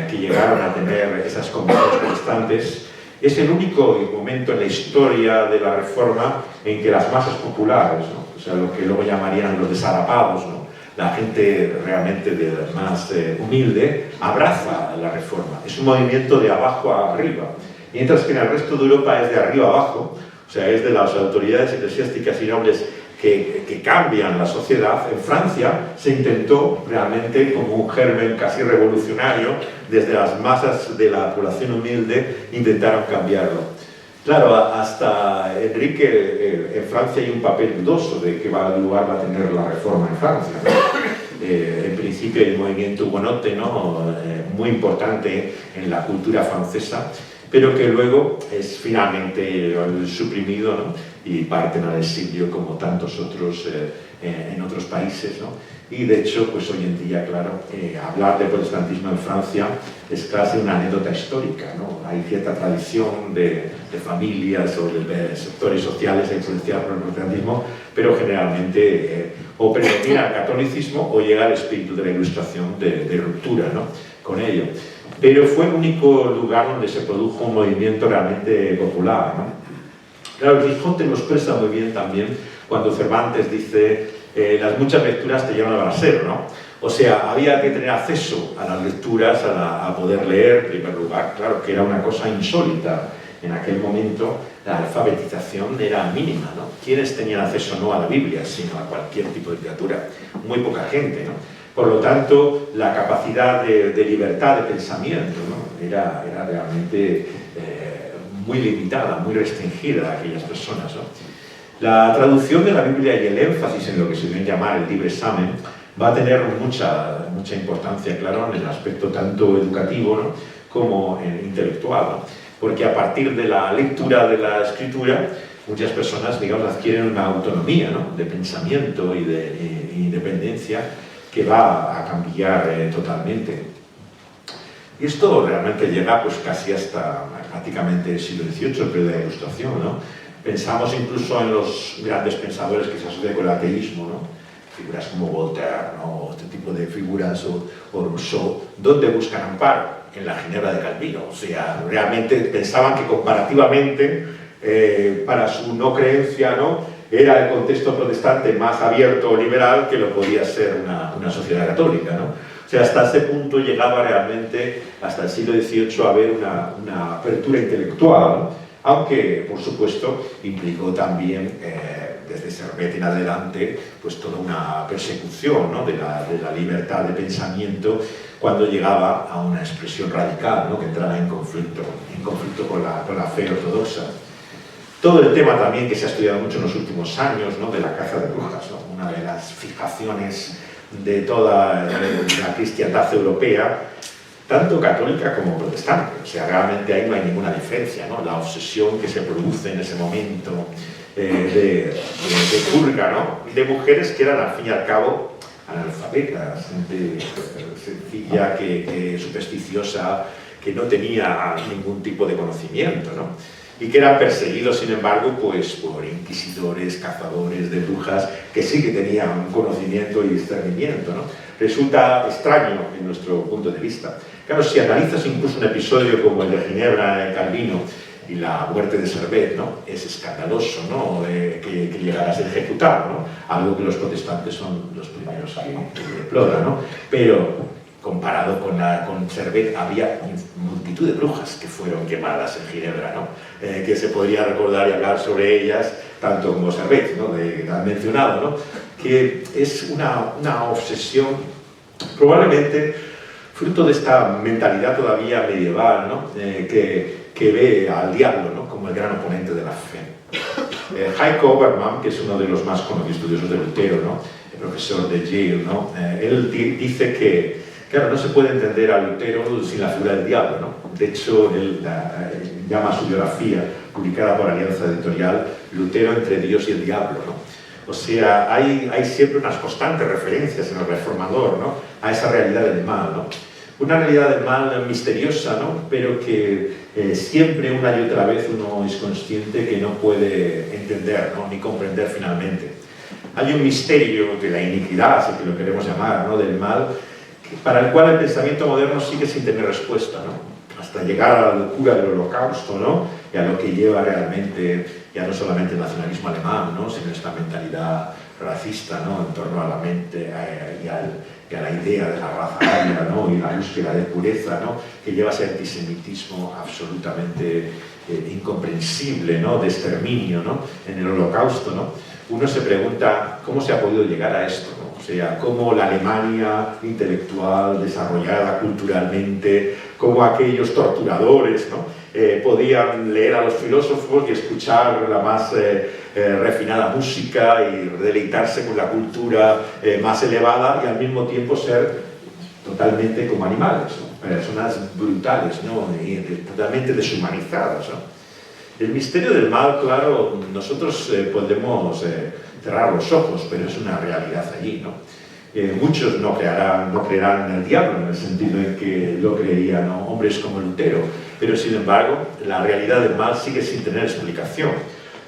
que llegaron a tener esas convicciones constantes, es el único momento en la historia de la Reforma en que las masas populares, ¿no?, o sea, lo que luego llamarían los desarapados, ¿no?, la gente realmente más humilde, abraza la Reforma. Es un movimiento de abajo a arriba, mientras que en el resto de Europa es de arriba a abajo, o sea, es de las autoridades eclesiásticas y nobles que cambian la sociedad. En Francia se intentó realmente, como un germen casi revolucionario, desde las masas de la población humilde intentaron cambiarlo. Claro, hasta Enrique, en Francia hay un papel dudoso de qué lugar va a tener la reforma en Francia, ¿no? En principio hay un movimiento hugonote, ¿no?, muy importante en la cultura francesa, pero que luego es finalmente suprimido, ¿no?, y parten al exilio como tantos otros en otros países, ¿no? Y de hecho, pues hoy en día, claro, hablar de protestantismo en Francia es casi una anécdota histórica, ¿no? Hay cierta tradición de familias o de sectores sociales influenciados por el protestantismo, pero generalmente o predomina el catolicismo o llega el espíritu de la Ilustración de ruptura, ¿no?, con ello. Pero fue el único lugar donde se produjo un movimiento realmente popular, ¿no? Claro, el Quijote lo expresa muy bien también cuando Cervantes dice las muchas lecturas te llevan al brasero, ¿no? O sea, había que tener acceso a las lecturas, a poder leer, en primer lugar, claro, que era una cosa insólita. En aquel momento la alfabetización era mínima, ¿no? ¿Quiénes tenían acceso no a la Biblia, sino a cualquier tipo de literatura? Muy poca gente, ¿no? Por lo tanto, la capacidad de libertad de pensamiento, ¿no?, era realmente muy limitada, muy restringida a aquellas personas, ¿no? La traducción de la Biblia y el énfasis en lo que se debe llamar el libre examen va a tener mucha importancia, claro, en el aspecto tanto educativo, ¿no?, como intelectual, ¿no? Porque a partir de la lectura de la escritura, muchas personas, digamos, adquieren una autonomía, ¿no?, de pensamiento y de independencia que va a cambiar totalmente. Y esto realmente llega pues casi hasta prácticamente el siglo XVIII, el periodo de la Ilustración, ¿no? Pensamos incluso en los grandes pensadores que se asocian con el ateísmo, ¿no? Figuras como Voltaire, ¿no?, este tipo de figuras, o Rousseau, ¿dónde buscan amparo? En la Ginebra de Calvino. O sea, realmente pensaban que comparativamente, para su no creencia, ¿no?, era el contexto protestante más abierto o liberal que lo podía ser una sociedad católica, ¿no? O sea, hasta ese punto llegaba realmente, hasta el siglo XVIII, a haber una apertura intelectual, ¿no?, aunque, por supuesto, implicó también, desde Servet en adelante, pues toda una persecución, ¿no?, de la libertad de pensamiento cuando llegaba a una expresión radical, ¿no?, que entraba en conflicto con la fe ortodoxa. Todo el tema también que se ha estudiado mucho en los últimos años, ¿no?, de la caza de brujas, ¿no?, una de las fijaciones de toda la cristiandad europea, tanto católica como protestante. O sea, realmente ahí no hay ninguna diferencia, ¿no? La obsesión que se produce en ese momento de purga, ¿no?, de mujeres que eran al fin y al cabo analfabetas, gente sencilla, supersticiosa, que no tenía ningún tipo de conocimiento, ¿no? y que eran perseguidos, sin embargo, pues por inquisidores, cazadores de brujas, que sí que tenían conocimiento y discernimiento, ¿no? Resulta extraño en nuestro punto de vista. Claro, si analizas incluso un episodio como el de Ginebra en Calvino y la muerte de Servet, ¿no? Es escandaloso, ¿no? Que llegara a ser ejecutado, ¿no? Algo que los protestantes son los primeros que deploran, ¿no? Pero comparado con Servet, había multitud de brujas que fueron quemadas en Ginebra, ¿no? Que se podría recordar y hablar sobre ellas, tanto como Servet, ¿no? Que han mencionado, ¿no? Que es una obsesión, probablemente fruto de esta mentalidad todavía medieval, ¿no? Que ve al diablo, ¿no? Como el gran oponente de la fe. Heiko Obermann, que es uno de los más conocidos estudiosos de Lutero, ¿no? El profesor de Yale, ¿no? Él dice que, claro, no se puede entender a Lutero sin la figura del diablo, ¿no? De hecho, él llama su biografía, publicada por Alianza Editorial, Lutero entre Dios y el diablo, ¿no? O sea, hay siempre unas constantes referencias en el Reformador, ¿no? A esa realidad del mal, ¿no? Una realidad del mal misteriosa, ¿no? Pero que siempre, una y otra vez, uno es consciente que no puede entender, ¿no? Ni comprender finalmente. Hay un misterio de la iniquidad, si lo queremos llamar, ¿no? Del mal, para el cual el pensamiento moderno sigue sin tener respuesta, ¿no? Hasta llegar a la locura del Holocausto, ¿no? Y a lo que lleva realmente, ya no solamente el nacionalismo alemán, ¿no? Sino esta mentalidad racista, ¿no? En torno a la mente y a la idea de la raza aria, ¿no? Y la búsqueda de pureza, ¿no? Que lleva a ese antisemitismo absolutamente incomprensible, ¿no? De exterminio, ¿no? En el Holocausto, ¿no? Uno se pregunta cómo se ha podido llegar a esto, ¿no? O sea, cómo la Alemania intelectual, desarrollada culturalmente, cómo aquellos torturadores, ¿no? Podían leer a los filósofos y escuchar la más refinada música y deleitarse con la cultura más elevada y al mismo tiempo ser totalmente como animales, ¿no? Personas brutales, ¿no? Y totalmente deshumanizadas, ¿no? El misterio del mal, claro, nosotros podemos cerrar los ojos, pero es una realidad allí, ¿no? Muchos no creerán en el diablo, en el sentido en que lo creerían, ¿no? Hombres como Lutero, pero sin embargo, la realidad del mal sigue sin tener explicación,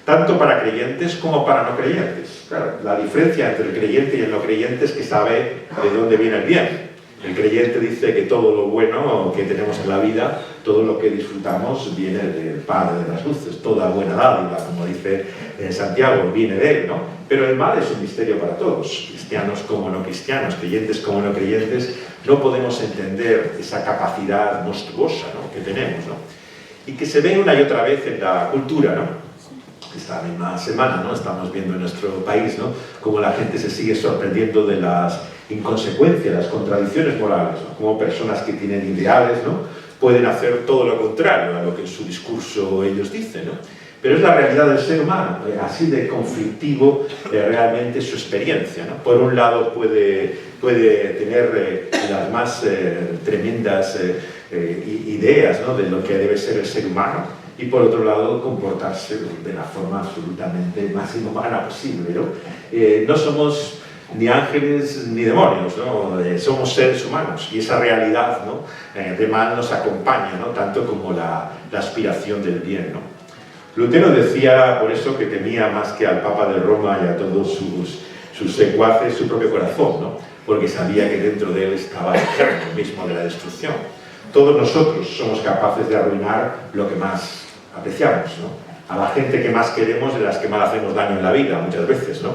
tanto para creyentes como para no creyentes. Claro, la diferencia entre el creyente y el no creyente es que sabe de dónde viene el bien. El creyente dice que todo lo bueno que tenemos en la vida, todo lo que disfrutamos, viene del Padre de las luces, toda buena dádiva, como dice Santiago, viene de él, ¿no? Pero el mal es un misterio para todos, cristianos como no cristianos, creyentes como no creyentes, no podemos entender esa capacidad monstruosa, ¿no? Que tenemos, ¿no? Y que se ve una y otra vez en la cultura, ¿no? Esta misma semana, ¿no? Estamos viendo en nuestro país, ¿no? Cómo la gente se sigue sorprendiendo de las inconsecuencias, las contradicciones morales, ¿no? Como personas que tienen ideales, ¿no? Pueden hacer todo lo contrario a lo que en su discurso ellos dicen, ¿no? Pero es la realidad del ser humano, así de conflictivo realmente su experiencia, ¿no? Por un lado puede tener las más tremendas ideas, ¿no? De lo que debe ser el ser humano, y por otro lado comportarse de la forma absolutamente más inhumana posible, ¿no? No somos ni ángeles ni demonios, ¿no? Somos seres humanos y esa realidad, ¿no? De mal nos acompaña, ¿no? Tanto como la aspiración del bien, ¿no? Lutero decía por eso que temía más que al Papa de Roma y a todos sus secuaces su propio corazón, ¿no? Porque sabía que dentro de él estaba el germen mismo de la destrucción. Todos nosotros somos capaces de arruinar lo que más apreciamos, ¿no? A la gente que más queremos, de las que más hacemos daño en la vida, muchas veces, ¿no?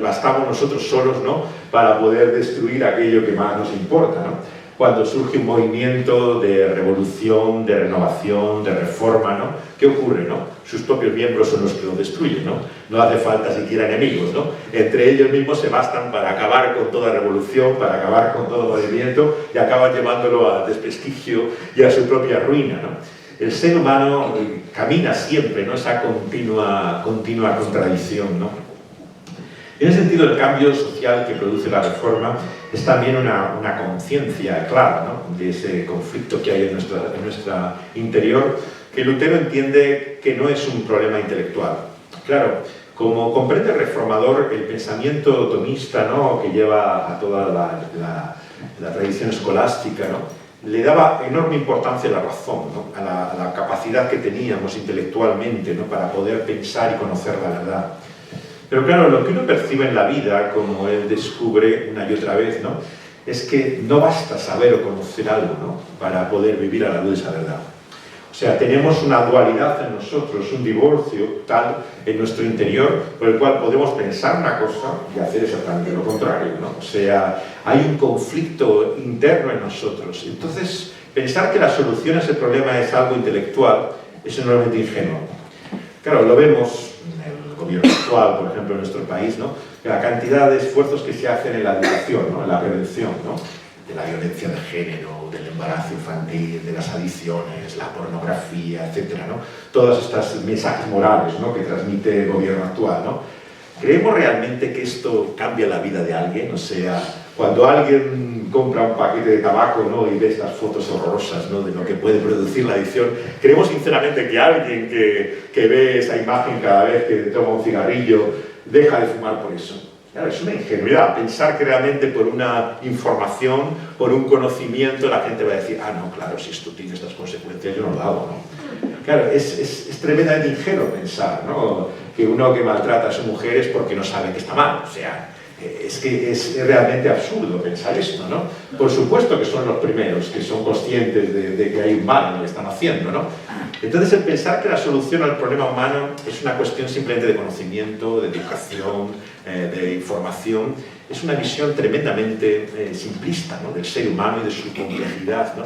Bastamos nosotros solos, ¿no? Para poder destruir aquello que más nos importa, ¿no? Cuando surge un movimiento de revolución, de renovación, de reforma, ¿no? ¿Qué ocurre, no? Sus propios miembros son los que lo destruyen, ¿no? No hace falta siquiera enemigos, ¿no? Entre ellos mismos se bastan para acabar con toda revolución, para acabar con todo movimiento y acaban llevándolo al desprestigio y a su propia ruina, ¿no? El ser humano camina siempre, ¿no? Esa continua contradicción, ¿no? En ese sentido, el cambio social que produce la reforma es también una conciencia clara, ¿no? De ese conflicto que hay en nuestra interior, que Lutero entiende que no es un problema intelectual. Claro, como comprende el reformador, el pensamiento tomista, ¿no? Que lleva a toda la tradición escolástica, ¿no? le daba enorme importancia a la razón, ¿no? a la capacidad que teníamos intelectualmente, ¿no? para poder pensar y conocer la verdad. Pero claro, lo que uno percibe en la vida, como él descubre una y otra vez, ¿no? es que no basta saber o conocer algo, ¿no? para poder vivir a la luz de esa verdad. O sea, tenemos una dualidad en nosotros, un divorcio tal en nuestro interior, por el cual podemos pensar una cosa y hacer exactamente lo contrario, ¿no? O sea, hay un conflicto interno en nosotros. Entonces, pensar que la solución a ese problema es algo intelectual es enormemente ingenuo. Claro, lo vemos en el gobierno actual, por ejemplo, en nuestro país, ¿no? La cantidad de esfuerzos que se hacen en la educación, ¿no? En la prevención, ¿no? De la violencia de género, del embarazo infantil, de las adicciones, la pornografía, etcétera, ¿no? Todos estos mensajes morales, ¿no? que transmite el gobierno actual, ¿no? ¿Creemos realmente que esto cambia la vida de alguien? O sea, cuando alguien compra un paquete de tabaco, ¿no? y ve estas fotos horrorosas, ¿no? de lo que puede producir la adicción, ¿creemos sinceramente que alguien que ve esa imagen cada vez que toma un cigarrillo deja de fumar por eso? Claro, es una ingenuidad pensar que realmente por una información, por un conocimiento, la gente va a decir, ah, no, claro, si esto tiene estas consecuencias, yo no lo hago, ¿no? Claro, es tremendamente ingenuo pensar, ¿no? que uno que maltrata a su mujer es porque no sabe que está mal, o sea, es que es realmente absurdo pensar esto, ¿no? Por supuesto que son los primeros que son conscientes de que hay un mal en lo que están haciendo, ¿no? Entonces, el pensar que la solución al problema humano es una cuestión simplemente de conocimiento, de educación, de información, es una visión tremendamente simplista, ¿no? del ser humano y de su complejidad, ¿no?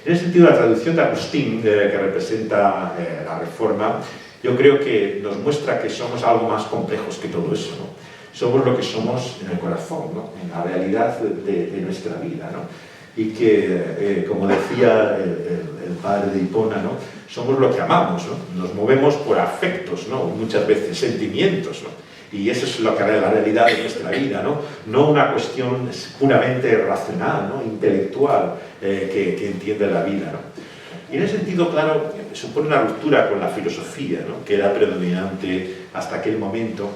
En ese sentido, la traducción de Agustín, que representa la Reforma, yo creo que nos muestra que somos algo más complejos que todo eso, ¿no? Somos lo que somos en el corazón, ¿no? en la realidad de nuestra vida, ¿no? Y que, como decía el padre de Hipona, ¿no? somos lo que amamos, ¿no? Nos movemos por afectos, ¿no? muchas veces sentimientos, ¿no? Y eso es lo que es la realidad de nuestra vida, ¿no? No una cuestión puramente racional, ¿no? intelectual, que entiende la vida, ¿no? Y en ese sentido, claro, supone una ruptura con la filosofía, ¿no? que era predominante hasta aquel momento,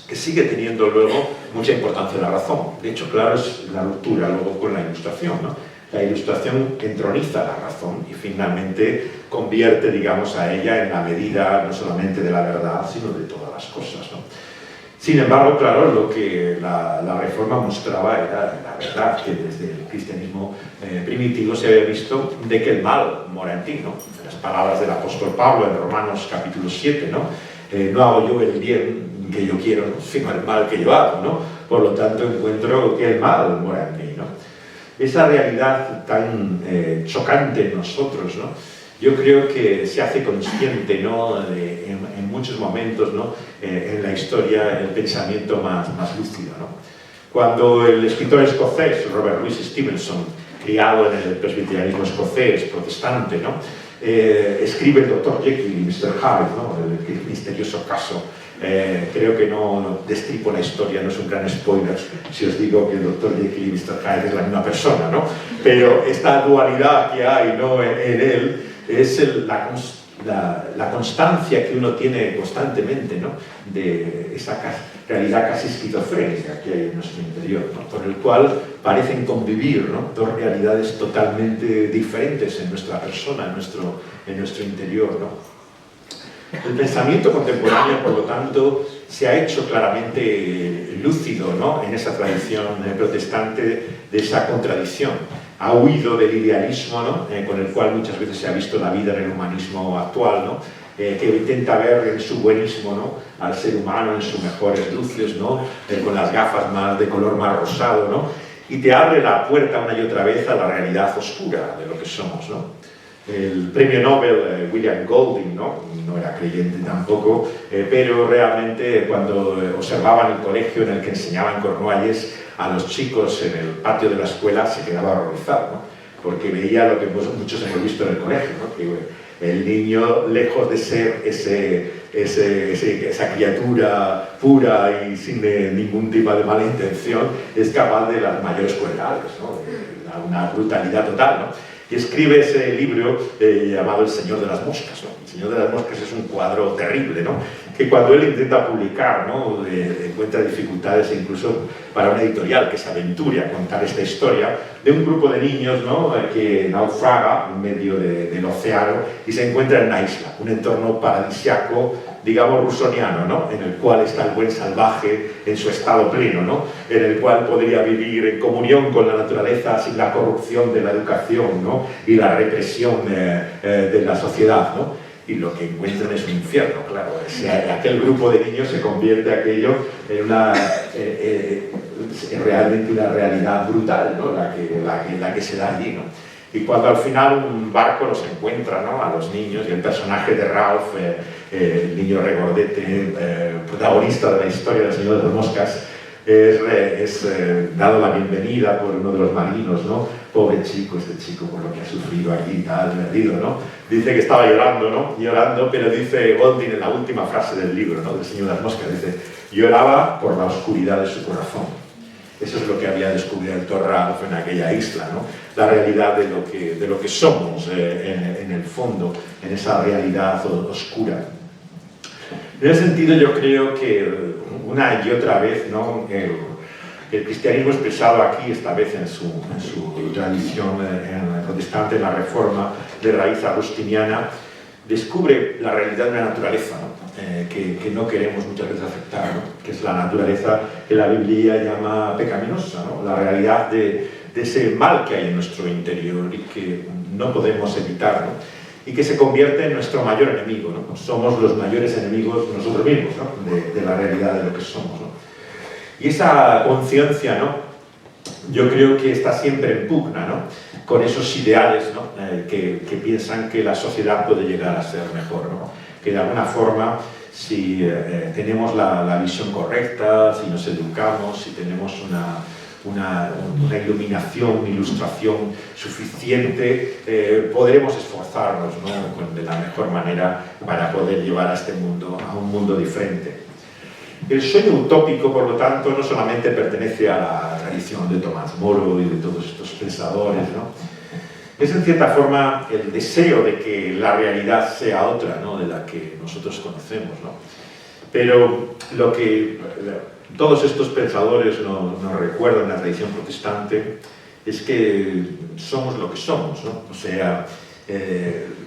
que sigue teniendo luego mucha importancia la razón. De hecho, claro, es la ruptura luego con la Ilustración, ¿no? La Ilustración entroniza la razón y finalmente convierte, digamos, a ella en la medida no solamente de la verdad, sino de todas las cosas, ¿no? Sin embargo, claro, lo que la Reforma mostraba era la verdad, que desde el cristianismo primitivo se había visto de que el mal mora en ti, ¿no? Las palabras del apóstol Pablo en Romanos capítulo 7, ¿no? No hago yo el bien que yo quiero, ¿no? sino el mal que yo hago, ¿no? Por lo tanto, encuentro que el mal mora en mí, ¿no? Esa realidad tan chocante en nosotros, ¿no? Yo creo que se hace consciente, ¿no? en muchos momentos, ¿no? En la historia, el pensamiento más lúcido, ¿no? Cuando el escritor escocés, Robert Louis Stevenson, criado en el presbiterianismo escocés, protestante, ¿no? Escribe el Dr. Jekyll y Mr. Hyde, ¿no? el misterioso caso. Creo que no destripo la historia, no es un gran spoiler si os digo que el Dr. Jekyll y Mr. Hyde es la misma persona, ¿no? Pero esta dualidad que hay, ¿no? en él es la constancia que uno tiene constantemente, ¿no? de esa realidad casi esquizofrénica que hay en nuestro interior, ¿no? por el cual parecen convivir, ¿no? dos realidades totalmente diferentes en nuestra persona, en nuestro interior, ¿no? El pensamiento contemporáneo, por lo tanto, se ha hecho claramente lúcido, ¿no? en esa tradición protestante de esa contradicción. Ha huido del idealismo, ¿no? Con el cual muchas veces se ha visto la vida en el humanismo actual, ¿no? Que intenta ver en su buenismo, ¿no? al ser humano en sus mejores luces, ¿no? Con las gafas de color más rosado, ¿no? y te abre la puerta una y otra vez a la realidad oscura de lo que somos, ¿no? El premio Nobel William Golding no era creyente tampoco, pero realmente cuando observaba en el colegio en el que enseñaba en Cornualles a los chicos en el patio de la escuela se quedaba horrorizado, ¿no? porque veía lo que muchos hemos visto en el colegio, ¿no? que el niño, lejos de ser esa criatura pura y sin ningún tipo de mala intención, es capaz de las mayores crueldades, ¿no? de una brutalidad total, ¿no? Y escribe ese libro llamado El Señor de las Moscas, ¿no? El Señor de las Moscas es un cuadro terrible, ¿no? que cuando él intenta publicar, ¿no? Encuentra dificultades incluso para una editorial que se aventure a contar esta historia de un grupo de niños, ¿no? Que naufraga en medio del océano y se encuentra en una isla, un entorno paradisiaco, digamos, rusoniano, ¿no? En el cual está el buen salvaje en su estado pleno, ¿no? En el cual podría vivir en comunión con la naturaleza sin la corrupción de la educación, ¿no? Y la represión de la sociedad, ¿no? Y lo que encuentran es un infierno, claro. Aquel grupo de niños se convierte aquello en realmente una realidad brutal, ¿no? la que se da allí, ¿no? Y cuando al final un barco los encuentra, ¿no? A los niños, y el personaje de Ralph, el niño regordete, protagonista de la historia del Señor de las Moscas, es dado la bienvenida por uno de los marinos, ¿no? Pobre chico, este chico, por lo que ha sufrido aquí, tal, perdido, ¿no? Dice que estaba llorando, ¿no? Llorando, pero dice Golding en la última frase del libro, ¿no? Del Señor de las Moscas, dice: lloraba por la oscuridad de su corazón. Eso es lo que había descubierto Ralph en aquella isla, ¿no? La realidad de lo que somos en el fondo, en esa realidad oscura. En ese sentido, yo creo que una y otra vez, ¿no? El cristianismo expresado aquí, esta vez en su tradición protestante, en la Reforma de raíz agustiniana, descubre la realidad de una naturaleza, ¿no? Que no queremos muchas veces aceptar, ¿no? Que es la naturaleza que la Biblia llama pecaminosa, ¿no? La realidad de ese mal que hay en nuestro interior y que no podemos evitar, ¿no? Y que se convierte en nuestro mayor enemigo, ¿no? Somos los mayores enemigos nosotros mismos, ¿no? de la realidad de lo que somos, ¿no? Y esa conciencia, ¿no? Yo creo que está siempre en pugna, ¿no? Con esos ideales, ¿no? Que piensan que la sociedad puede llegar a ser mejor, ¿no? Que de alguna forma, si tenemos la visión correcta, si nos educamos, si tenemos una iluminación, una ilustración suficiente, podremos esforzarnos, ¿no? De la mejor manera para poder llevar a este mundo a un mundo diferente. El sueño utópico, por lo tanto, no solamente pertenece a la tradición de Tomás Moro y de todos estos pensadores, ¿no? Es en cierta forma el deseo de que la realidad sea otra, ¿no? De la que nosotros conocemos, ¿no? Pero lo que todos estos pensadores nos recuerdan en la tradición protestante es que somos lo que somos, ¿no? O sea,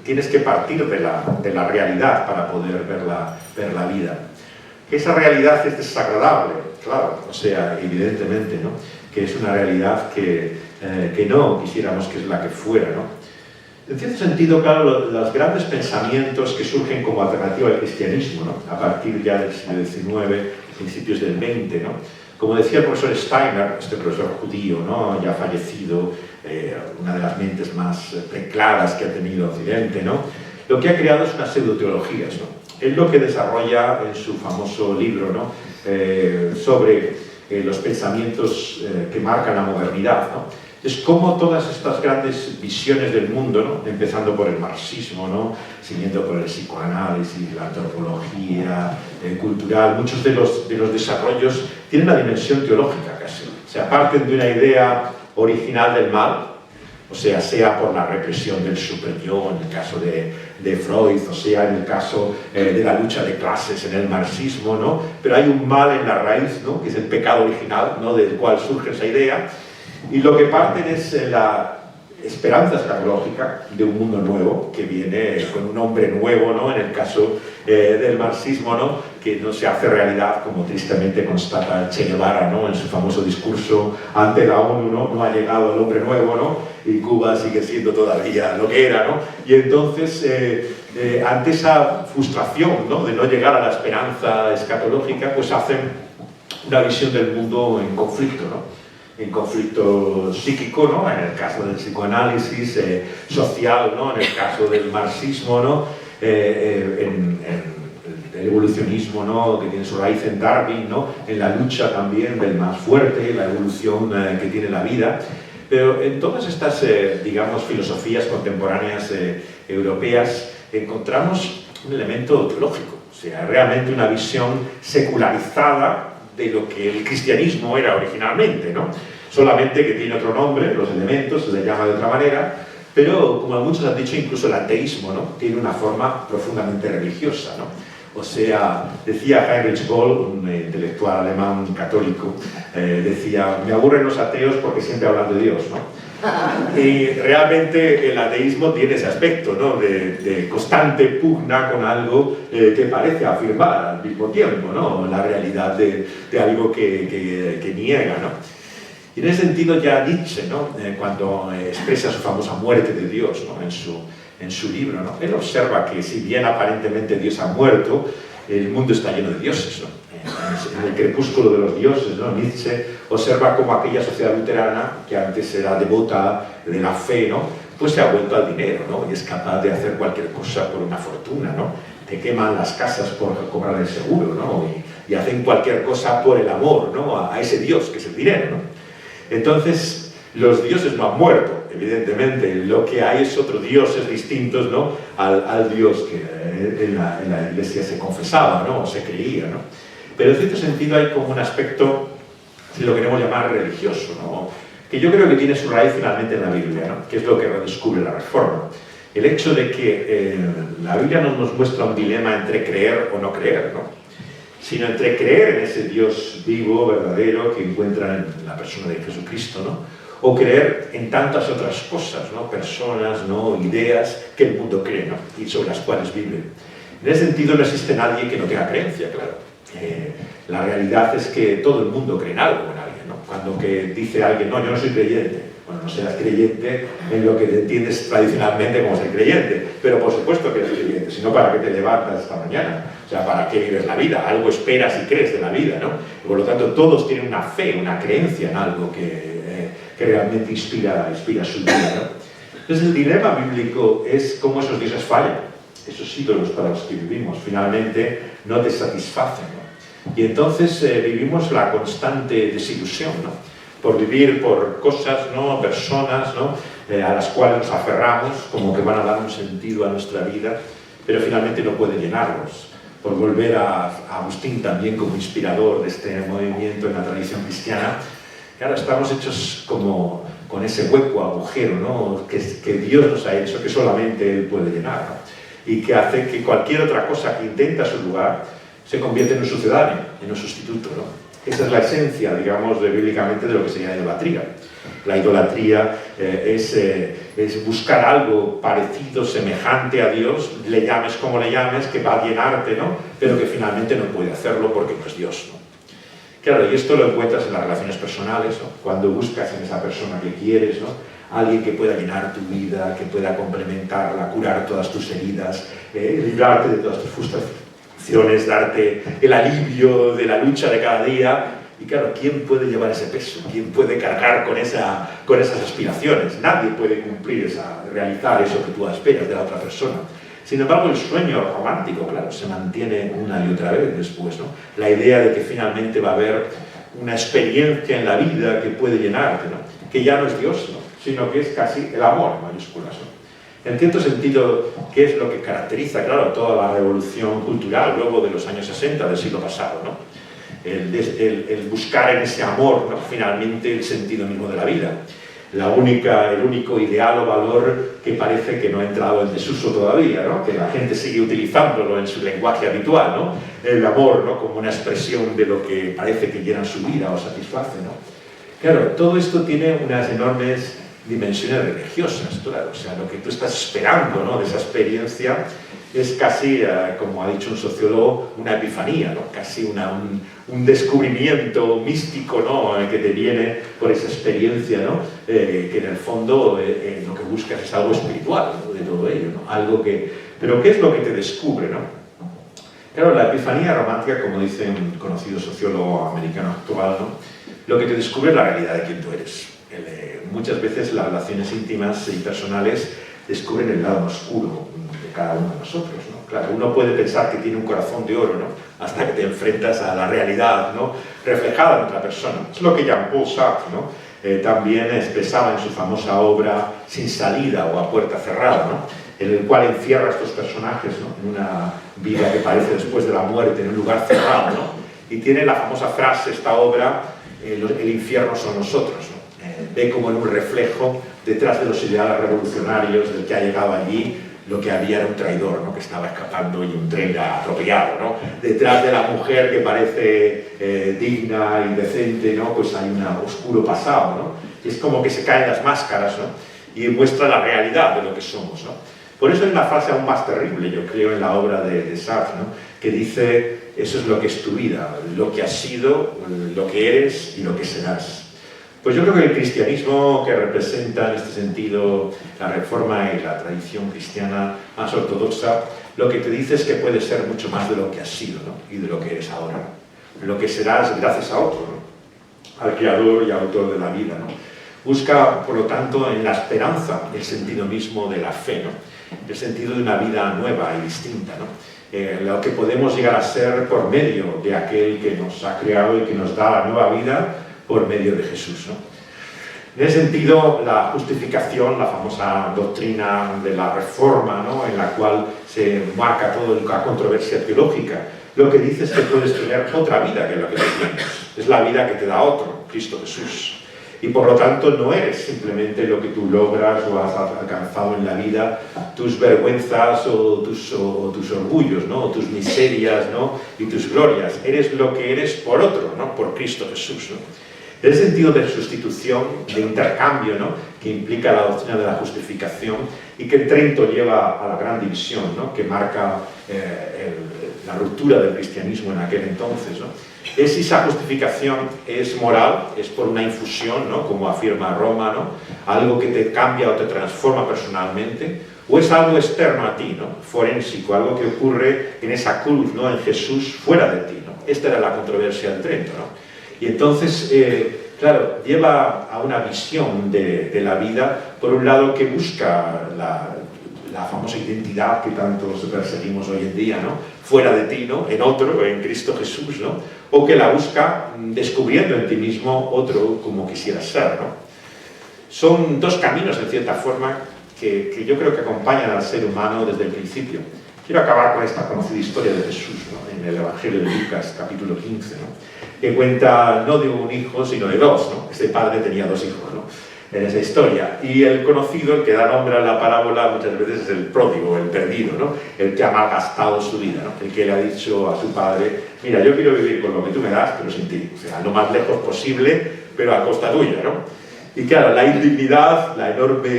tienes que partir de la realidad para poder ver la vida. Esa realidad es desagradable, claro, o sea, evidentemente, ¿no? Que es una realidad que no quisiéramos que es la que fuera, ¿no? En cierto sentido, claro, los grandes pensamientos que surgen como alternativa al cristianismo, ¿no? A partir ya del siglo XIX, principios del XX, ¿no? Como decía el profesor Steiner, este profesor judío, ¿no? Ya fallecido, una de las mentes más preclaras que ha tenido Occidente, ¿no? Lo que ha creado es unas pseudoteologías, ¿no? Es lo que desarrolla en su famoso libro, ¿no? Sobre los pensamientos que marcan la modernidad, ¿no? Es como todas estas grandes visiones del mundo, ¿no? Empezando por el marxismo, ¿no? Siguiendo por el psicoanálisis, la antropología cultural, muchos de los desarrollos tienen la dimensión teológica casi. O sea, parten de una idea original del mal, o sea por la represión del superyo en el caso de Freud, o sea en el caso de la lucha de clases en el marxismo, ¿no? Pero hay un mal en la raíz, ¿no? Que es el pecado original, ¿no? Del cual surge esa idea, y lo que parten es la esperanza escatológica de un mundo nuevo que viene con un hombre nuevo, ¿no? En el caso del marxismo, ¿no? Que no se hace realidad, como tristemente constata Che Guevara, ¿no? En su famoso discurso ante la ONU, ¿no? No ha llegado el hombre nuevo, ¿no? Y Cuba sigue siendo todavía lo que era, ¿no? Y entonces, ante esa frustración, ¿no? De no llegar a la esperanza escatológica, pues hacen una visión del mundo en conflicto, ¿no? En conflicto psíquico, ¿no? En el caso del psicoanálisis, social, ¿no? En el caso del marxismo, ¿no? En el evolucionismo, ¿no? Que tiene su raíz en Darwin, ¿no? En la lucha también del más fuerte, la evolución que tiene la vida. Pero en todas estas, digamos, filosofías contemporáneas europeas encontramos un elemento teológico, o sea, realmente una visión secularizada de lo que el cristianismo era originalmente, ¿no? Solamente que tiene otro nombre, los elementos, se le llama de otra manera, pero como muchos han dicho, incluso el ateísmo, ¿no? Tiene una forma profundamente religiosa, ¿no? O sea, decía Heinrich Böll, un intelectual alemán católico, decía, me aburren los ateos porque siempre hablan de Dios, ¿no? Y realmente el ateísmo tiene ese aspecto, ¿no? de constante pugna con algo que parece afirmar al mismo tiempo, ¿no? La realidad de algo que niega, ¿no? Y en ese sentido ya Nietzsche, ¿no? Cuando expresa su famosa muerte de Dios, ¿no? en su libro, ¿no? Él observa que si bien aparentemente Dios ha muerto, el mundo está lleno de dioses, ¿no? En el crepúsculo de los dioses, ¿no? Nietzsche observa cómo aquella sociedad luterana, que antes era devota de la fe, ¿no? Pues se ha vuelto al dinero, ¿no? Y es capaz de hacer cualquier cosa por una fortuna, ¿no? Te queman las casas por cobrar el seguro, ¿no? Y hacen cualquier cosa por el amor, ¿no? A ese Dios que es el dinero, ¿no? Entonces, los dioses no han muerto, evidentemente. Lo que hay es otros dioses distintos, ¿no? al Dios que en la iglesia se confesaba, ¿no? O se creía, ¿no? Pero en cierto sentido hay como un aspecto, si lo queremos llamar religioso, ¿no? Que yo creo que tiene su raíz finalmente en la Biblia, ¿no? Que es lo que redescubre la Reforma. El hecho de que la Biblia no nos muestra un dilema entre creer o no creer, ¿no? Sino entre creer en ese Dios vivo, verdadero, que encuentra en la persona de Jesucristo, ¿no? O creer en tantas otras cosas, ¿no? Personas, ¿no? Ideas que el mundo cree, ¿no? Y sobre las cuales vive. En ese sentido no existe nadie que no tenga creencia, claro. La realidad es que todo el mundo cree en algo, en alguien, ¿no? Cuando que dice alguien, no, yo no soy creyente, bueno, no serás creyente en lo que te entiendes tradicionalmente como ser creyente, pero por supuesto que eres creyente, sino para qué te levantas esta mañana, o sea, para qué vives la vida, algo esperas y crees de la vida, ¿no? Y por lo tanto todos tienen una fe, una creencia en algo que realmente inspira su vida, ¿no? Entonces el dilema bíblico es cómo esos dioses fallan, esos ídolos para los que vivimos, finalmente no te satisfacen, ¿no? Y entonces vivimos la constante desilusión, ¿no? Por vivir por cosas, ¿no? Personas, ¿no? A las cuales nos aferramos como que van a dar un sentido a nuestra vida, pero finalmente no pueden llenarnos. Por volver a Agustín también como inspirador de este movimiento en la tradición cristiana, claro, estamos hechos como con ese hueco, agujero, ¿no? que Dios nos ha hecho, que solamente Él puede llenar, ¿no? Y que hace que cualquier otra cosa que intenta su lugar se convierte en un sucedáneo, en un sustituto, ¿no? Esa es la esencia, digamos, bíblicamente de lo que se llama idolatría. La idolatría es buscar algo parecido, semejante a Dios, le llames como le llames, que va a llenarte, ¿no? Pero que finalmente no puede hacerlo porque no es Dios, ¿no? Claro, y esto lo encuentras en las relaciones personales, ¿no? Cuando buscas en esa persona que quieres, ¿no? Alguien que pueda llenar tu vida, que pueda complementarla, curar todas tus heridas, librarte de todas tus frustraciones, darte el alivio de la lucha de cada día. Y claro, ¿quién puede llevar ese peso? ¿Quién puede cargar con esas aspiraciones? Nadie puede realizar eso que tú esperas de la otra persona. Sin embargo, el sueño romántico, claro, se mantiene una y otra vez después, ¿no? La idea de que finalmente va a haber una experiencia en la vida que puede llenarte, ¿no? Que ya no es Dios, ¿no? Sino que es casi el amor, en mayúsculas, ¿no? En cierto sentido, ¿qué es lo que caracteriza, claro, toda la revolución cultural luego de los años 60 del siglo pasado, ¿no? El buscar en ese amor, ¿no? Finalmente el sentido mismo de la vida. El único ideal o valor que parece que no ha entrado en desuso todavía, ¿no? Que la gente sigue utilizándolo en su lenguaje habitual, ¿no? El amor, ¿no? Como una expresión de lo que parece que llena su vida o satisface, ¿no? Claro, todo esto tiene unas enormes dimensiones religiosas, claro. O sea, lo que tú estás esperando, ¿no? De esa experiencia es casi, como ha dicho un sociólogo, una epifanía, ¿no? Casi un descubrimiento místico, ¿no? Que te viene por esa experiencia, ¿no? Que en el fondo lo que buscas es algo espiritual, ¿no? De todo ello, ¿no? Pero ¿qué es lo que te descubre, ¿no? Claro, la epifanía romántica, como dice un conocido sociólogo americano actual, ¿no? Lo que te descubre es la realidad de quién tú eres. Muchas veces las relaciones íntimas y personales descubren el lado oscuro de cada uno de nosotros, ¿no? Claro, uno puede pensar que tiene un corazón de oro, ¿no? Hasta que te enfrentas a la realidad, ¿no? Reflejada en otra persona. Es lo que Jean-Paul Sartre, ¿no? También expresaba en su famosa obra Sin salida o A puerta cerrada, ¿no? En el cual encierra a estos personajes, ¿no? En una vida que parece después de la muerte, en un lugar cerrado, ¿no? Y tiene la famosa frase, esta obra, el infierno son nosotros, ¿no? Ve como en un reflejo, detrás de los ideales revolucionarios del que ha llegado allí, lo que había era un traidor, ¿no? Que estaba escapando y un tren la ha atropellado, ¿no? Detrás de la mujer que parece digna y decente, ¿no? Pues hay un oscuro pasado, ¿no? Y es como que se caen las máscaras, ¿no? Y muestra la realidad de lo que somos, ¿no? Por eso hay una frase aún más terrible, yo creo, en la obra de Sartre, ¿no? Que dice: eso es lo que es tu vida, lo que has sido, lo que eres y lo que serás. Pues yo creo que el cristianismo, que representa en este sentido la reforma y la tradición cristiana más ortodoxa, lo que te dice es que puedes ser mucho más de lo que has sido, ¿no? Y de lo que eres ahora. Lo que serás gracias a otro, ¿no? Al creador y autor de la vida, ¿no? Busca, por lo tanto, en la esperanza el sentido mismo de la fe, ¿no? El sentido de una vida nueva y distinta, ¿no? Lo que podemos llegar a ser por medio de aquel que nos ha creado y que nos da la nueva vida por medio de Jesús, ¿no? En ese sentido, la justificación, la famosa doctrina de la reforma, ¿no? En la cual se marca toda la controversia teológica, lo que dice es que puedes tener otra vida que la que tú tienes. Es la vida que te da otro, Cristo Jesús. Y por lo tanto no eres simplemente lo que tú logras o has alcanzado en la vida, tus vergüenzas o tus orgullos, ¿no? O tus miserias, ¿no? Y tus glorias. Eres lo que eres por otro, ¿no? Por Cristo Jesús, ¿no? El sentido de sustitución, de intercambio, ¿no? Que implica la doctrina de la justificación y que Trento lleva a la gran división, ¿no? Que marca la ruptura del cristianismo en aquel entonces, ¿no? Es esa justificación es moral, es por una infusión, ¿no? Como afirma Roma, ¿no? Algo que te cambia o te transforma personalmente, o es algo externo a ti, ¿no? Forénsico, algo que ocurre en esa cruz, ¿no? En Jesús, fuera de ti, ¿no? Esta era la controversia del Trento, ¿no? Y entonces, claro, lleva a una visión de la vida, por un lado, que busca la famosa identidad que tantos perseguimos hoy en día, ¿no? Fuera de ti, ¿no? En otro, en Cristo Jesús, ¿no? O que la busca descubriendo en ti mismo otro como quisieras ser, ¿no? Son dos caminos, en cierta forma, que yo creo que acompañan al ser humano desde el principio. Quiero acabar con esta conocida historia de Jesús, ¿no? En el Evangelio de Lucas, capítulo 15, ¿no? Que cuenta no de un hijo, sino de dos, ¿no? Este padre tenía dos hijos, ¿no? En esa historia. Y el conocido, el que da nombre a la parábola, muchas veces es el pródigo, el perdido, ¿no? El que ha malgastado su vida, ¿no? El que le ha dicho a su padre: mira, yo quiero vivir con lo que tú me das, pero sin ti. O sea, lo más lejos posible, pero a costa tuya, ¿no? Y claro, la indignidad, la enorme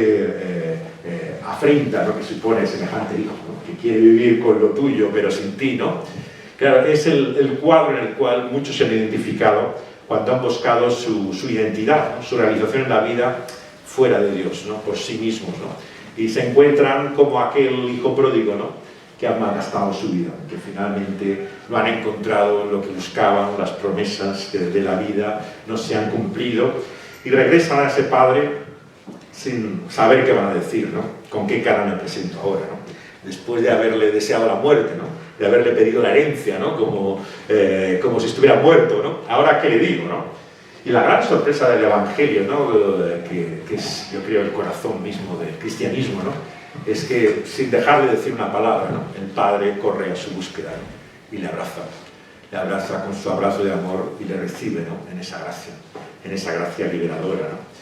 afrenta, ¿no? Que supone semejante hijo, ¿no? Que quiere vivir con lo tuyo, pero sin ti, ¿no? Claro, es el cuadro en el cual muchos se han identificado cuando han buscado su identidad, ¿no? Su realización en la vida fuera de Dios, ¿no? Por sí mismos, ¿no? Y se encuentran como aquel hijo pródigo, ¿no? Que han malgastado su vida, que finalmente no han encontrado lo que buscaban, las promesas de la vida no se han cumplido, y regresan a ese padre sin saber qué van a decir, ¿no? Con qué cara me presento ahora, ¿no? Después de haberle deseado la muerte, ¿no? De haberle pedido la herencia, ¿no? Como si estuviera muerto, ¿no? Ahora, ¿qué le digo, no? Y la gran sorpresa del Evangelio, ¿no? Que es, yo creo, el corazón mismo del cristianismo, ¿no? Es que, sin dejar de decir una palabra, ¿no? El Padre corre a su búsqueda, ¿no? Y le abraza con su abrazo de amor y le recibe, ¿no? En esa gracia liberadora, ¿no?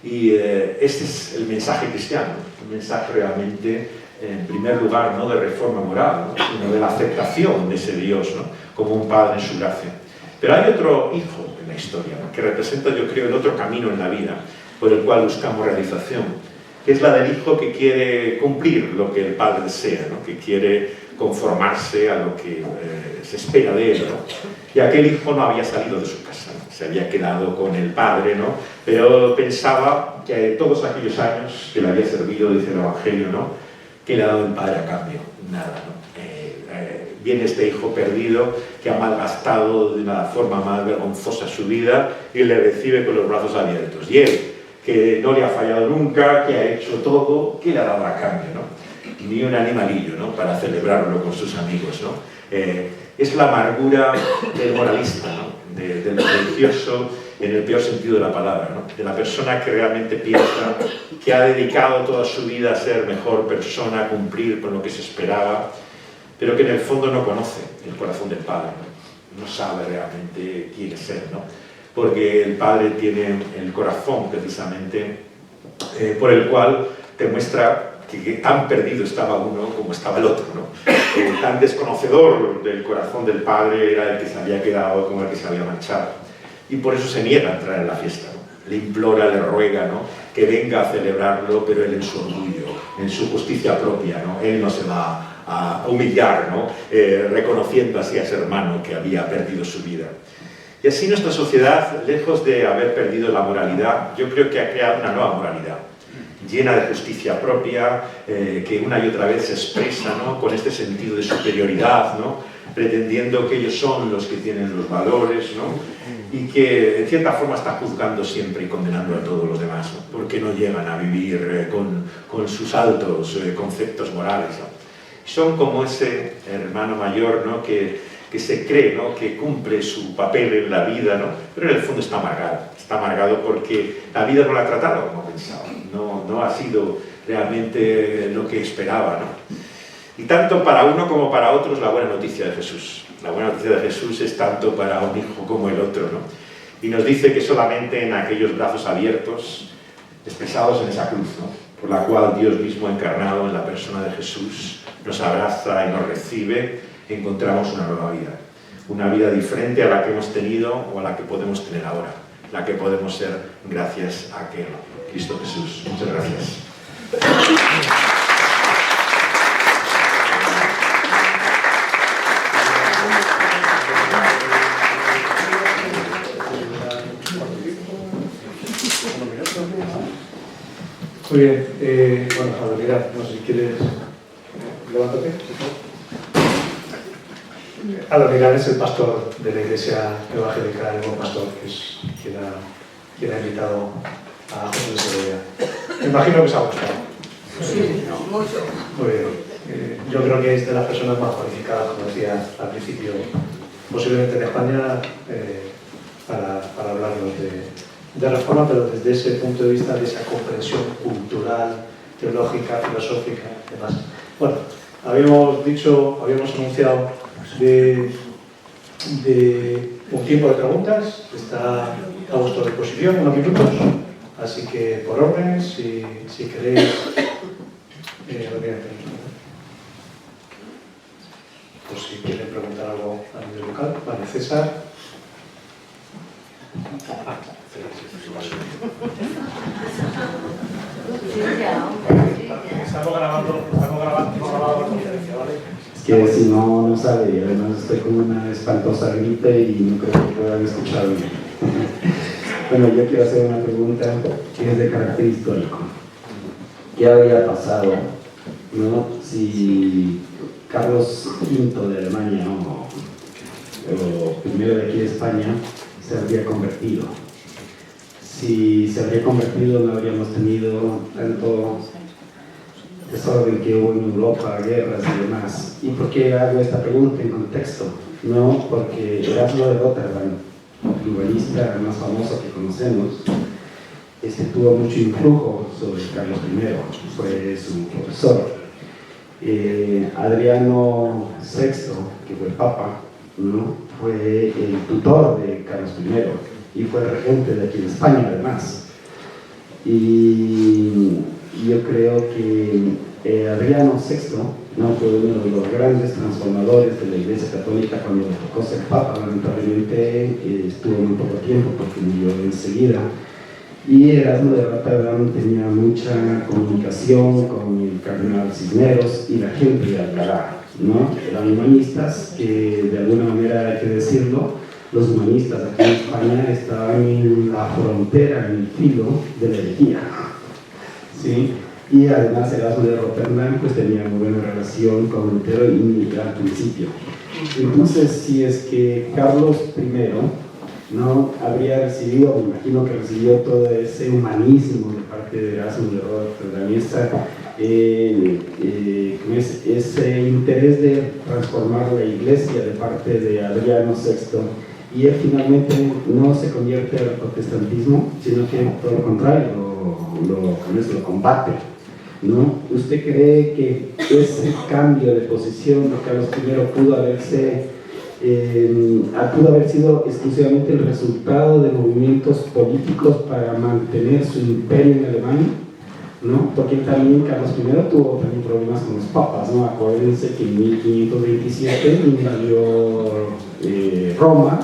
Y este es el mensaje cristiano, un mensaje realmente, en primer lugar, no de reforma moral, ¿no? Sino de la aceptación de ese Dios, ¿no? Como un Padre en su gracia. Pero hay otro hijo en la historia, ¿no? Que representa, yo creo, el otro camino en la vida por el cual buscamos realización, que es la del hijo que quiere cumplir lo que el Padre desea, ¿no? Que quiere conformarse a lo que se espera de él, ¿no? Y aquel hijo no había salido de su casa, ¿no? Se había quedado con el Padre, ¿no? Pero pensaba que todos aquellos años que le había servido, dice el Evangelio, ¿no? ¿Qué le ha dado el Padre a cambio? Nada, ¿no? Viene este hijo perdido que ha malgastado de una forma más vergonzosa su vida y le recibe con los brazos abiertos. Y él, que no le ha fallado nunca, que ha hecho todo, ¿qué le ha dado a cambio, no? Ni un animalillo, ¿no? Para celebrarlo con sus amigos, ¿no? Es la amargura del moralista, ¿no? Del religioso, en el peor sentido de la palabra, ¿no? De la persona que realmente piensa que ha dedicado toda su vida a ser mejor persona, a cumplir con lo que se esperaba, pero que en el fondo no conoce el corazón del Padre, ¿no? No sabe realmente quién es Él, ¿no? Porque el Padre tiene el corazón, precisamente, por el cual te muestra que tan perdido estaba uno como estaba el otro, ¿no? Tan desconocedor del corazón del padre era el que se había quedado como el que se había marchado. Y por eso se niega a entrar en la fiesta, ¿no? Le implora, le ruega, ¿no?, que venga a celebrarlo, pero él en su orgullo, en su justicia propia, ¿no? Él no se va a humillar, ¿no? Reconociendo así a ese hermano que había perdido su vida. Y así nuestra sociedad, lejos de haber perdido la moralidad, yo creo que ha creado una nueva moralidad, llena de justicia propia, que una y otra vez se expresa, ¿no?, con este sentido de superioridad, ¿no?, pretendiendo que ellos son los que tienen los valores, ¿no?, y que en cierta forma está juzgando siempre y condenando a todos los demás, ¿no?, porque no llegan a vivir con sus altos conceptos morales, ¿no? Son como ese hermano mayor, ¿no?, que se cree, ¿no?, que cumple su papel en la vida, ¿no?, pero en el fondo está amargado porque la vida no lo ha tratado como pensaba, no ha sido realmente lo que esperaba, ¿no? Y tanto para uno como para otros la buena noticia de Jesús. La buena noticia de Jesús es tanto para un hijo como el otro, ¿no? Y nos dice que solamente en aquellos brazos abiertos, expresados en esa cruz, ¿no?, por la cual Dios mismo encarnado en la persona de Jesús nos abraza y nos recibe, encontramos una nueva vida. Una vida diferente a la que hemos tenido o a la que podemos tener ahora. La que podemos ser gracias a aquel Cristo Jesús. Muchas gracias. Muy bien, bueno, Adoniran, no sé si quieres, levántate. Adoniran es el pastor de la Iglesia Evangélica, el buen pastor, que es quien ha invitado a José de Segovia. Me imagino que os ha gustado. Sí, mucho. Muy bien. Yo creo que es de las personas más cualificadas, como decía al principio, posiblemente en España, para hablarnos de reforma, pero desde ese punto de vista de esa comprensión cultural, teológica, filosófica y demás. Bueno, habíamos anunciado de un tiempo de preguntas, está a vuestra disposición, unos minutos, así que por orden, si queréis, pues si quieren preguntar algo a nivel local. Vale, César. Estamos grabando la conferencia, ¿vale? Es que si no sale, y además estoy con una espantosa gripe y no creo que puedan escucharme. Bueno, yo quiero hacer una pregunta que es de carácter histórico. ¿Qué habría pasado, no, si Carlos V de Alemania o primero de aquí de España se habría convertido? Si se habría convertido, no habríamos tenido tanto desorden que hubo en Europa, guerras y demás. ¿Y por qué hago esta pregunta en contexto? No, porque Erasmo de Rotterdam, el humanista más famoso que conocemos, tuvo mucho influjo sobre Carlos I, fue su profesor. Adriano VI, que fue papa, ¿no?, fue el tutor de Carlos I y fue regente de aquí en España además. Y yo creo que Adriano VI, ¿no?, fue uno de los grandes transformadores de la Iglesia Católica cuando le tocó ser papa. Lamentablemente estuvo muy poco tiempo porque murió enseguida. Y Erasmo de Rotterdam tenía mucha comunicación con el cardenal Cisneros y la gente de Alcalá, ¿no? Eran humanistas que, de alguna manera hay que decirlo, los humanistas aquí en España estaban en la frontera, en el filo de la herejía, ¿sí? Y además Erasmo de Rotterdam pues tenía muy buena relación con Lutero y al principio. Entonces, si es que Carlos I no habría recibido, me imagino que recibió todo ese humanismo de parte de Erasmo de Rotterdam, ese interés de transformar la iglesia de parte de Adriano VI, y él finalmente no se convierte al protestantismo, sino que todo lo contrario, lo combate, ¿no? ¿Usted cree que ese cambio de posición de Carlos I pudo haber sido exclusivamente el resultado de movimientos políticos para mantener su imperio en Alemania, ¿no? Porque también Carlos I tuvo también problemas con los papas, ¿no? Acuérdense que en 1527 invadió Roma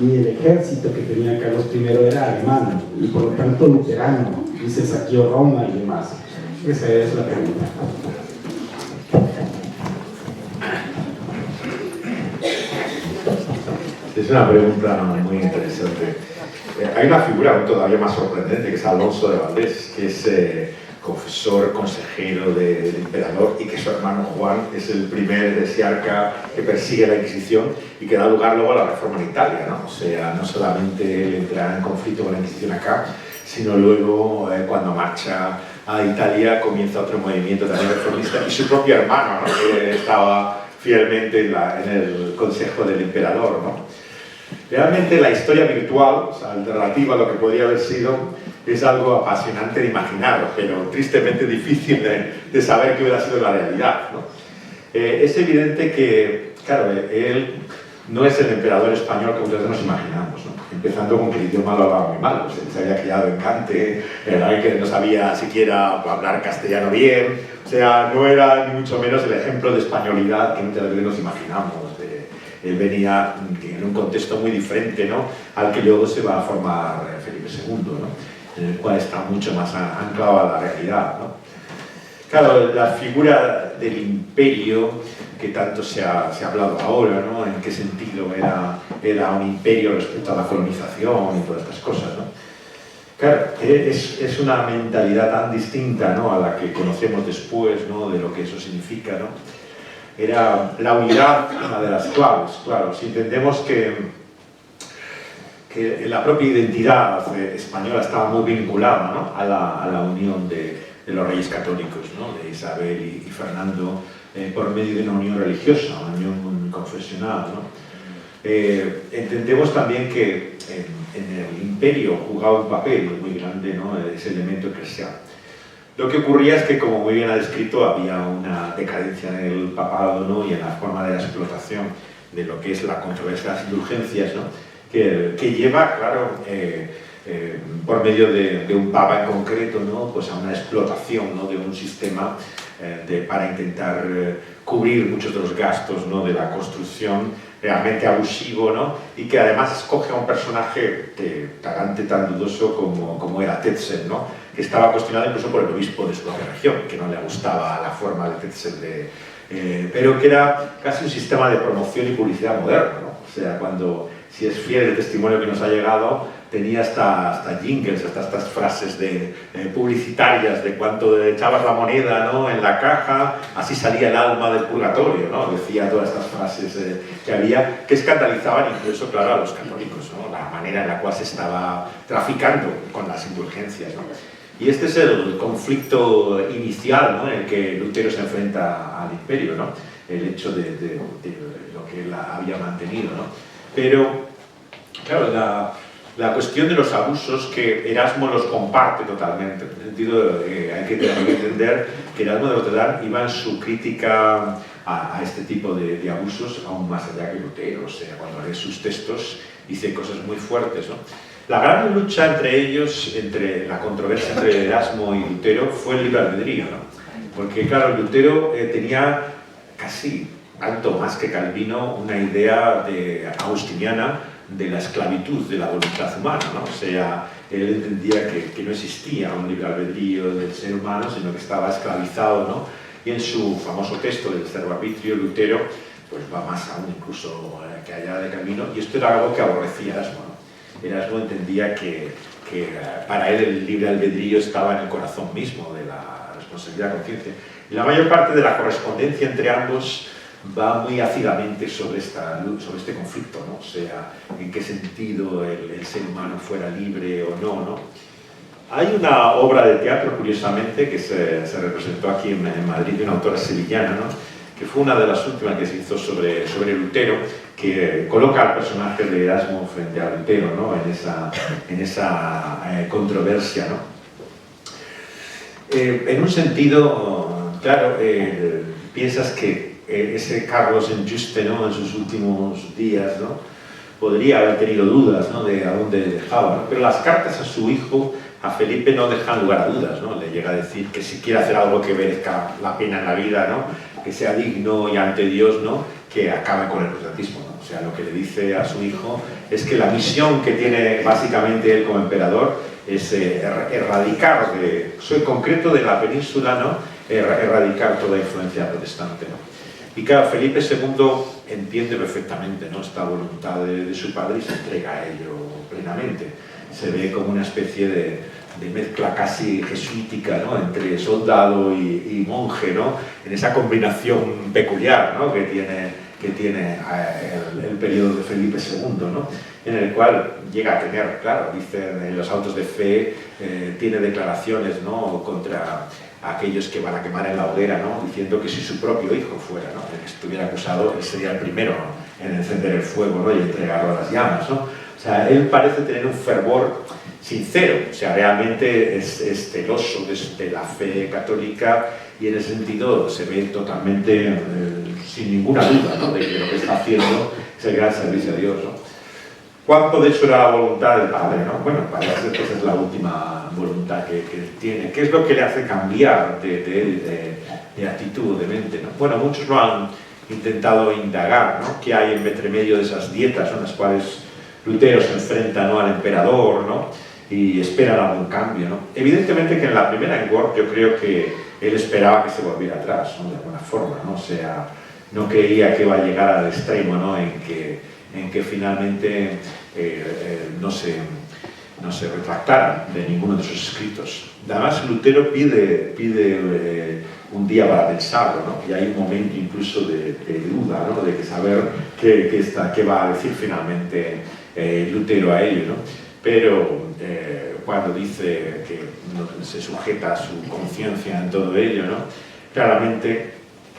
y el ejército que tenía Carlos I era alemán y por lo tanto luterano y se saqueó Roma y demás. Esa es la pregunta. Es una pregunta muy interesante. Hay una figura aún todavía más sorprendente, que es Alonso de Valdés, que es confesor, consejero del emperador, y que su hermano Juan es el primer heresiarca que persigue la Inquisición y que da lugar luego a la Reforma en Italia, ¿no? O sea, no solamente él entra en conflicto con la Inquisición acá, sino luego cuando marcha a Italia comienza otro movimiento también reformista, y su propio hermano, ¿no? Que estaba fielmente en el consejo del emperador, ¿no? Realmente la historia virtual, o sea, alternativa a lo que podría haber sido, es algo apasionante de imaginar, pero tristemente difícil de saber qué hubiera sido la realidad, ¿no? Es evidente que, claro, él no es el emperador español que muchas veces nos imaginamos, ¿no? Empezando con que el idioma lo hablaba muy mal, pues él se había criado en Cante, que no sabía siquiera hablar castellano bien, o sea, no era ni mucho menos el ejemplo de españolidad que muchas veces nos imaginamos. Él venía en un contexto muy diferente, ¿no?, al que luego se va a formar Felipe II, ¿no?, en el cual está mucho más anclado a la realidad, ¿no? Claro, la figura del imperio, que tanto se ha hablado ahora, ¿no?, en qué sentido era un imperio respecto a la colonización y todas estas cosas, ¿no? Claro, es una mentalidad tan distinta, ¿no?, a la que conocemos después, ¿no?, de lo que eso significa, ¿no? Era la unidad una de las claves, claro. Si entendemos que la propia identidad española estaba muy vinculada, ¿no?, a la unión de los reyes católicos, ¿no?, de Isabel y Fernando, por medio de una unión religiosa, una unión confesional, ¿no? Entendemos también que en el imperio jugaba un papel muy grande, ¿no?, ese elemento eclesial. Lo que ocurría es que, como muy bien ha descrito, había una decadencia en el papado, ¿no?, y en la forma de la explotación de lo que es la controversia de las indulgencias, ¿no?, que lleva, claro, por medio de un papa en concreto, ¿no?, pues a una explotación, ¿no?, de un sistema para intentar cubrir muchos de los gastos, ¿no?, de la construcción, realmente abusivo, ¿no?, y que además escoge a un personaje talante tan dudoso como era Tetzel, ¿no?, que estaba cuestionado incluso por el obispo de su propia región, que no le gustaba la forma de Tetzel, pero que era casi un sistema de promoción y publicidad moderno, ¿no? O sea, si es fiel el testimonio que nos ha llegado, tenía hasta jingles, hasta estas frases publicitarias de cuando echabas la moneda, ¿no?, en la caja, así salía el alma del purgatorio, ¿no? Decía todas estas frases que había, que escandalizaban incluso, claro, a los católicos, ¿no?, la manera en la cual se estaba traficando con las indulgencias, ¿no? Y este es el conflicto inicial, ¿no?, en el que Lutero se enfrenta al imperio, ¿no?, el hecho de lo que él había mantenido, ¿no? Pero, claro, la cuestión de los abusos, que Erasmo los comparte totalmente, en el sentido de hay que entender que Erasmo de Rotterdam iba en su crítica a este tipo de abusos aún más allá que Lutero. O sea, cuando lee sus textos dice cosas muy fuertes, ¿no? La gran lucha entre ellos, entre la controversia entre Erasmo y Lutero, fue el libre albedrío, ¿no? Porque, claro, Lutero tenía casi tanto más que Calvino una idea agustiniana de la esclavitud de la voluntad humana, ¿no? O sea, él entendía que no existía un libre albedrío del ser humano, sino que estaba esclavizado, ¿no? Y en su famoso texto del Servo Arbitrio, Lutero pues va más aún incluso que allá de Calvino, y esto era algo que aborrecía Erasmo, ¿no? Erasmo entendía que para él el libre albedrío estaba en el corazón mismo de la responsabilidad de conciencia. Y la mayor parte de la correspondencia entre ambos va muy ácidamente sobre este conflicto, ¿no? O sea, en qué sentido el ser humano fuera libre o no, ¿no? Hay una obra de teatro, curiosamente, que se representó aquí en Madrid de una autora sevillana, ¿no?, que fue una de las últimas que se hizo sobre Lutero, que coloca al personaje de Erasmo frente a Lutero, ¿no?, en esa controversia, ¿no? En un sentido, claro, piensas que ese Carlos Enjuste, ¿no?, en sus últimos días, ¿no?, podría haber tenido dudas, ¿no?, de a dónde dejaba, ¿no? Pero las cartas a su hijo a Felipe no dejan lugar a dudas, ¿no? Le llega a decir que si quiere hacer algo que merezca la pena en la vida, ¿no? Que sea digno y ante Dios, ¿no? Que acabe con el protestantismo, ¿no? O sea, lo que le dice a su hijo es que la misión que tiene básicamente él como emperador es erradicar, soy concreto de la península, ¿no? Erradicar toda influencia protestante, ¿no? Y claro, Felipe II entiende perfectamente, ¿no? Esta voluntad de su padre y se entrega a ello plenamente. Se ve como una especie de mezcla casi jesuítica, ¿no? Entre soldado y monje, ¿no? En esa combinación peculiar, ¿no? que tiene el periodo de Felipe II, ¿no? En el cual llega a tener, claro, dicen en los autos de fe, tiene declaraciones, ¿no? Contra aquellos que van a quemar en la hoguera, ¿no? Diciendo que si su propio hijo fuera, ¿no? El que estuviera acusado, él sería el primero en encender el fuego, ¿no? Y entregarlo a las llamas, ¿no? O sea, él parece tener un fervor sincero, o sea, realmente es celoso de la fe católica y en ese sentido se ve totalmente, sin ninguna duda, ¿no? De que lo que está haciendo es el gran servicio a Dios, ¿no? ¿Cuánto de eso era la voluntad del Padre, ¿no? Bueno, parece que esa es la última voluntad que tiene. ¿Qué es lo que le hace cambiar de actitud, de mente, ¿no? Bueno, muchos lo han intentado indagar, ¿no? ¿Qué hay entre medio de esas dietas, ¿no? En las cuales Lutero se enfrenta, ¿no? Al emperador, ¿no? Y espera algún cambio, ¿no? Evidentemente que en la primera en Worms yo creo que él esperaba que se volviera atrás, ¿no? De alguna forma, ¿no? O sea, no creía que iba a llegar al extremo, ¿no? En que finalmente no se retractara de ninguno de sus escritos. Además, Lutero pide un día para pensarlo, ¿no? Y hay un momento incluso de duda, ¿no? De saber qué va a decir finalmente Lutero a ello, ¿no? Pero cuando dice que no se sujeta a su conciencia en todo ello, ¿no? Claramente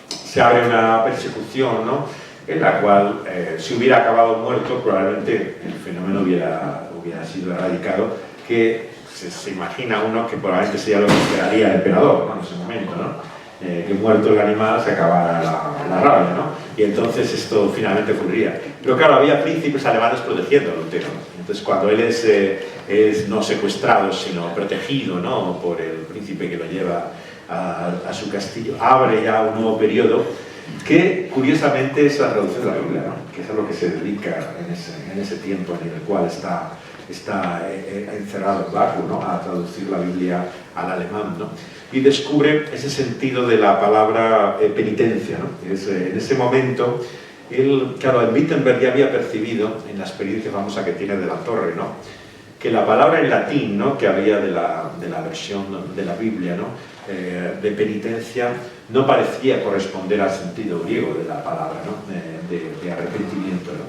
se abre una persecución, ¿no? En la cual, si hubiera acabado muerto, probablemente el fenómeno hubiera sido erradicado, que se imagina uno que probablemente sería lo que esperaría el emperador, ¿no? En ese momento, ¿no? Que muerto el animal se acabara la rabia, ¿no? Y entonces esto finalmente ocurriría. Pero claro, había príncipes alemanes protegiendo a Lutero, ¿no? Entonces cuando él es no secuestrado, sino protegido, ¿no? Por el príncipe que lo lleva a su castillo, abre ya un nuevo periodo que curiosamente es la traducción de la Biblia, ¿no? Que es a lo que se dedica en ese tiempo en el cual está encerrado Barrow, ¿no? A traducir la Biblia al alemán, ¿no? Y descubre ese sentido de la palabra penitencia, ¿no? En ese momento, él, claro, en Wittenberg ya había percibido, en la experiencia famosa que tiene de la torre, ¿no? Que la palabra en latín, ¿no? Que había de la versión de la Biblia, ¿no? De penitencia, no parecía corresponder al sentido griego de la palabra, ¿no? de arrepentimiento, ¿no?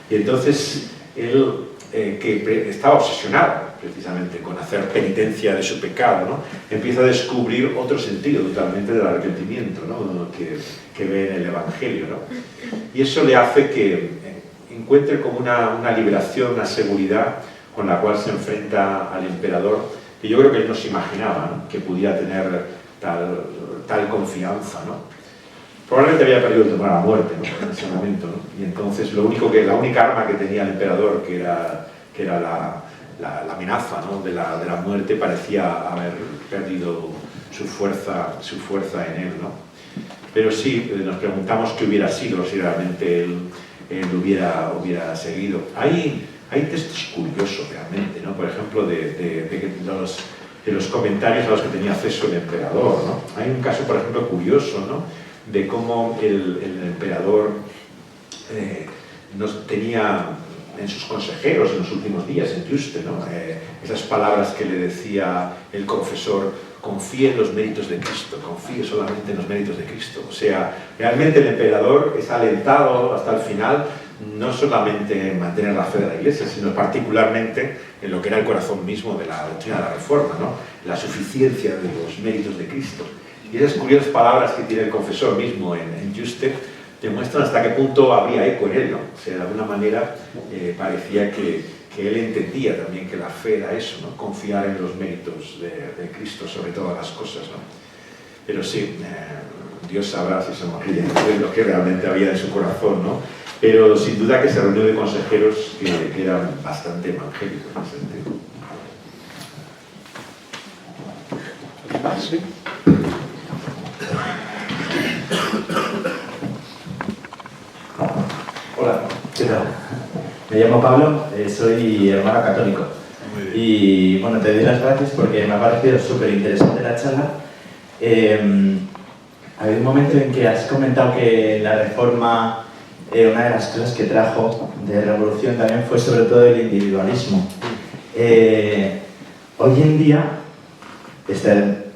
Y entonces él, que estaba obsesionado precisamente con hacer penitencia de su pecado, ¿no? Empieza a descubrir otro sentido totalmente del arrepentimiento, ¿no? que ve en el Evangelio, ¿no? Y eso le hace que encuentre como una liberación, una seguridad con la cual se enfrenta al emperador, que yo creo que él no se imaginaba, ¿no? Que pudiera tener tal confianza, ¿no? Probablemente había perdido el temor a la muerte, ¿no? En ese momento, ¿no? Y entonces la única arma que tenía el emperador, que era la amenaza, ¿no? de la muerte, parecía haber perdido su fuerza en él, ¿no? Pero sí, nos preguntamos qué hubiera sido si realmente él hubiera seguido. Hay textos curiosos realmente, ¿no? Por ejemplo, de los comentarios a los que tenía acceso el emperador, ¿no? Hay un caso, por ejemplo, curioso, ¿no? De cómo el emperador nos tenía en sus consejeros en los últimos días, en Juste, ¿no? Esas palabras que le decía el confesor: confíe en los méritos de Cristo, confíe solamente en los méritos de Cristo. O sea, realmente el emperador es alentado hasta el final, no solamente en mantener la fe de la Iglesia, sino particularmente en lo que era el corazón mismo de la doctrina de la Reforma, ¿no? La suficiencia de los méritos de Cristo. Y esas curiosas palabras que tiene el confesor mismo en Juste demuestran hasta qué punto había eco en él, ¿no? O sea, de alguna manera parecía que él entendía también que la fe era eso, ¿no? Confiar en los méritos de Cristo sobre todas las cosas, ¿no? Pero sí, Dios sabrá si somos creyentes de lo que realmente había en su corazón, ¿no? Pero sin duda que se reunió de consejeros que eran bastante evangélicos en ese sentido. Sí. Hola, ¿qué tal? Me llamo Pablo, soy hermano católico. Y bueno, te doy las gracias porque me ha parecido súper interesante la charla. Había un momento en que has comentado que la reforma, una de las cosas que trajo de revolución también fue sobre todo el individualismo. Hoy en día,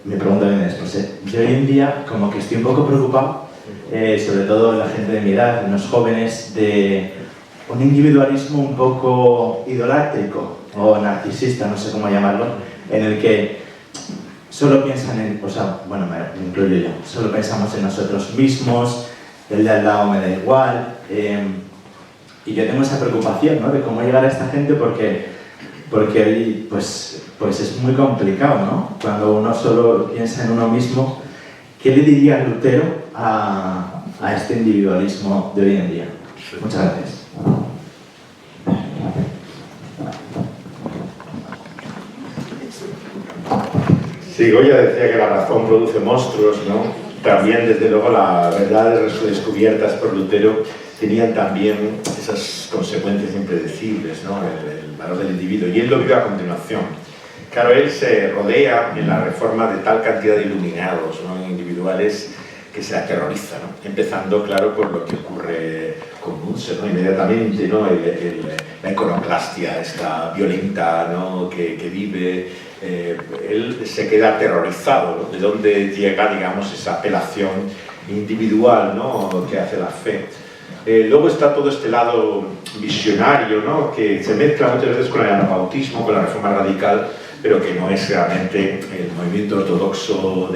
me pregunto bien después, yo hoy en día como que estoy un poco preocupado, sobre todo la gente de mi edad, los jóvenes, de un individualismo un poco idolátrico o narcisista, no sé cómo llamarlo, en el que solo piensan en, o sea, bueno, me incluyo yo, solo pensamos en nosotros mismos, el de al lado me da igual, y yo tengo esa preocupación, ¿no?, de cómo llegar a esta gente porque hoy, pues es muy complicado, ¿no?, cuando uno solo piensa en uno mismo. ¿Qué le diría Lutero a este individualismo de hoy en día? Muchas gracias. Sí, Goya decía que la razón produce monstruos, ¿no? También, desde luego, las verdades descubiertas por Lutero tenían también esas consecuencias impredecibles, ¿no? El valor del individuo. Y él lo vio a continuación. Claro, él se rodea en la reforma de tal cantidad de iluminados, ¿no?, individuales, que se aterroriza, ¿no? Empezando, claro, por lo que ocurre con Munzer, ¿no? Inmediatamente, ¿no?, la iconoclastia esta violenta, ¿no?, que vive. Él se queda aterrorizado, ¿no?, de dónde llega, digamos, esa apelación individual, ¿no?, que hace la fe. Luego está todo este lado visionario, ¿no?, que se mezcla muchas veces con el anabautismo, con la reforma radical, pero que no es realmente el movimiento ortodoxo,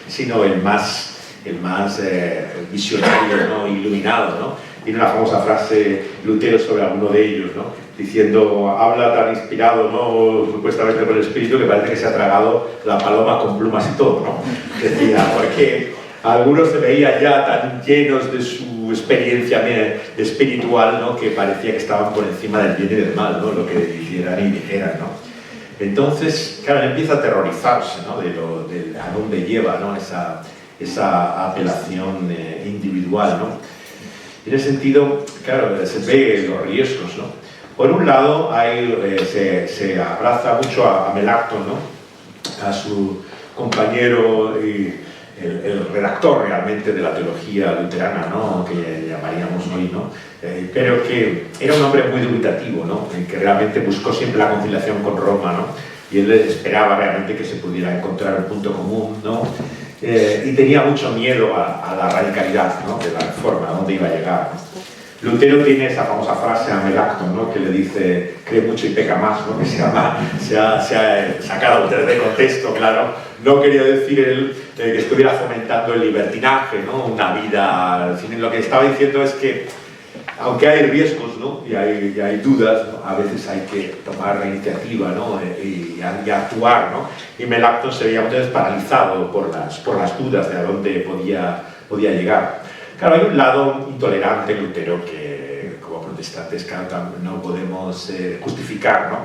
sino el más visionario, ¿no?, iluminado, ¿no? Tiene una famosa frase Lutero sobre alguno de ellos, ¿no?, diciendo, habla tan inspirado, ¿no?, supuestamente por el espíritu, que parece que se ha tragado la paloma con plumas y todo, ¿no? Decía, porque algunos se veían ya tan llenos de su experiencia espiritual, ¿no?, que parecía que estaban por encima del bien y del mal, ¿no?, lo que hicieran y dijeran, ¿no? Entonces, claro, él empieza a aterrorizarse, ¿no?, de a dónde lleva, ¿no?, esa apelación individual, ¿no? En ese sentido, claro, se ve los riesgos, ¿no? Por un lado, se abraza mucho a Melanchthon, ¿no?, a su compañero y el redactor realmente de la teología luterana, ¿no?, que llamaríamos hoy, ¿no?, pero que era un hombre muy dubitativo, ¿no?, que realmente buscó siempre la conciliación con Roma, ¿no?, y él esperaba realmente que se pudiera encontrar un punto común, ¿no?, y tenía mucho miedo a la radicalidad, ¿no?, de la reforma, a dónde iba a llegar, ¿no? Lutero tiene esa famosa frase a Melanchthon, ¿no?, que le dice, cree mucho y peca más, ¿no?, que se ha sacado de contexto, claro. No quería decir él que estuviera fomentando el libertinaje, ¿no?, una vida, sino lo que estaba diciendo es que, aunque hay riesgos, ¿no?, y hay dudas, ¿no?, a veces hay que tomar la iniciativa, ¿no?, y actuar, ¿no? Y Melanchthon se veía muchas veces paralizado por las dudas de a dónde podía llegar. Claro, hay un lado intolerante en Lutero que, como protestantes, claro, no podemos justificar, ¿no?